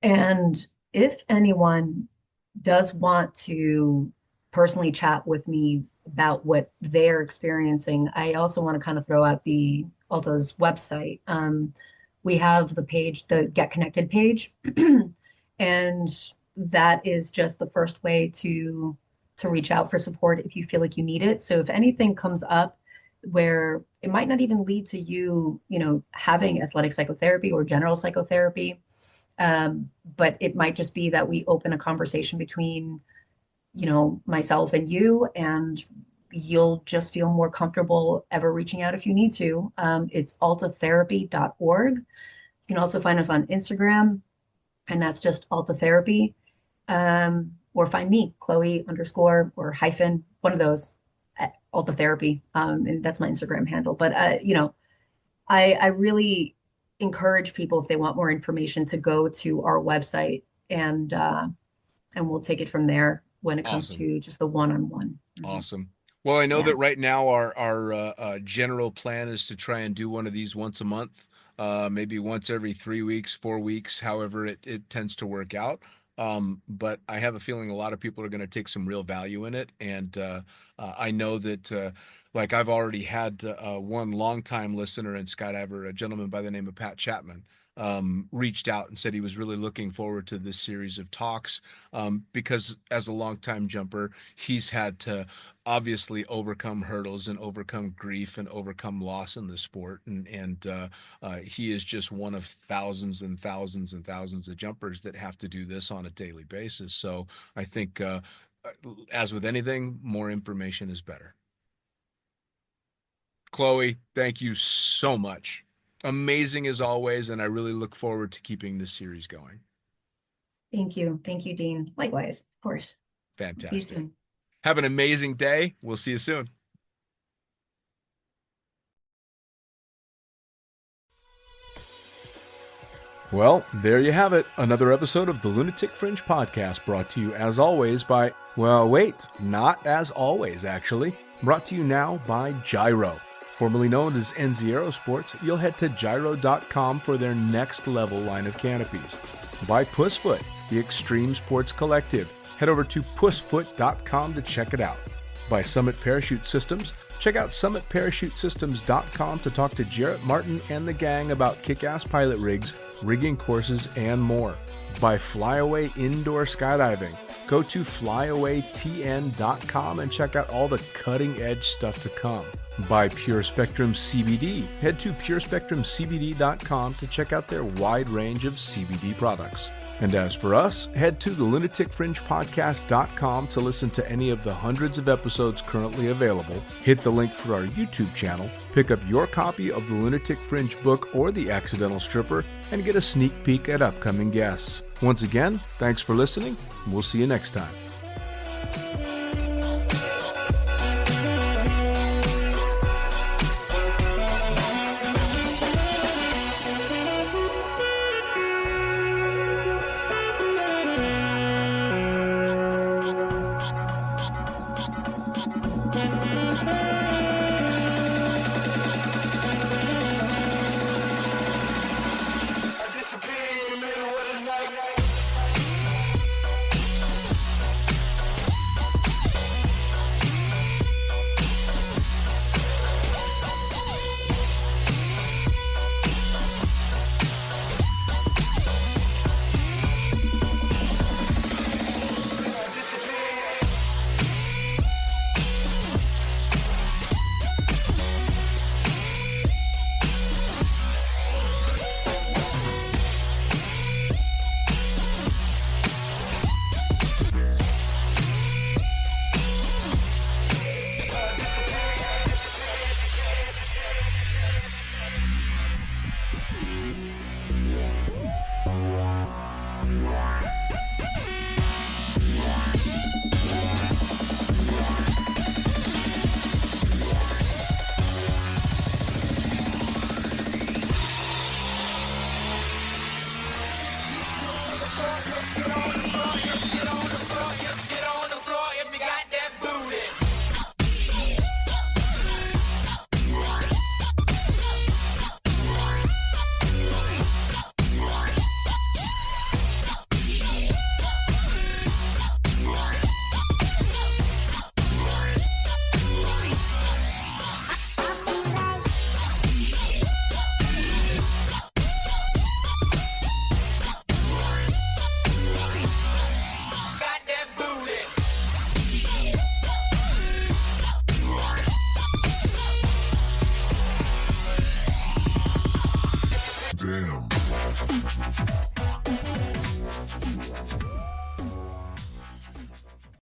And if anyone does want to personally chat with me about what they're experiencing, I also want to kind of throw out the Alta's website. We have the page, the Get Connected page, and that is just the first way to reach out for support if you feel like you need it. So if anything comes up where it might not even lead to you, having athletic psychotherapy or general psychotherapy, but it might just be that we open a conversation between, myself and you, and you'll just feel more comfortable ever reaching out if you need to. It's altatherapy.org. You can also find us on Instagram, and that's just Alta Therapy. Or find me, Chloe _ or hyphen, one of those, at Alta Therapy. And that's my Instagram handle. But, I really encourage people, if they want more information, to go to our website, and we'll take it from there when it comes Awesome. to just the one-on-one. Awesome. Well, I know Yeah. that right now our general plan is to try and do one of these once a month, maybe once every 3 weeks, 4 weeks, however it tends to work out. But I have a feeling a lot of people are going to take some real value in it. And I know that, like I've already had one longtime listener and skydiver, a gentleman by the name of Pat Chapman, reached out and said he was really looking forward to this series of talks, because as a longtime jumper, he's had to obviously overcome hurdles and overcome grief and overcome loss in the sport. And he is just one of thousands and thousands and thousands of jumpers that have to do this on a daily basis. So I think, as with anything, more information is better. Chloe, thank you so much. Amazing as always, and I really look forward to keeping this series going. Thank you. Thank you, Dean. Likewise, of course. Fantastic. See you soon. Have an amazing day. We'll see you soon. Well, there you have it. Another episode of the Lunatic Fringe podcast, brought to you as always by, well, wait, not as always, actually. Brought to you now by Gyro. Formerly known as NZ Aerosports, you'll head to gyro.com for their next level line of canopies. By Pussfoot, the extreme sports collective. Head over to pussfoot.com to check it out. By Summit Parachute Systems, check out summitparachutesystems.com to talk to Jarrett Martin and the gang about kick-ass pilot rigs, rigging courses, and more. By Flyaway Indoor Skydiving, go to flyawaytn.com and check out all the cutting-edge stuff to come. By Pure Spectrum CBD, head to purespectrumcbd.com to check out their wide range of CBD products. And as for us, head to the lunaticfringepodcast.com to listen to any of the hundreds of episodes currently available. Hit the link for our YouTube channel, pick up your copy of the Lunatic Fringe book or The Accidental Stripper, and get a sneak peek at upcoming guests. Once again, thanks for listening. We'll see you next time.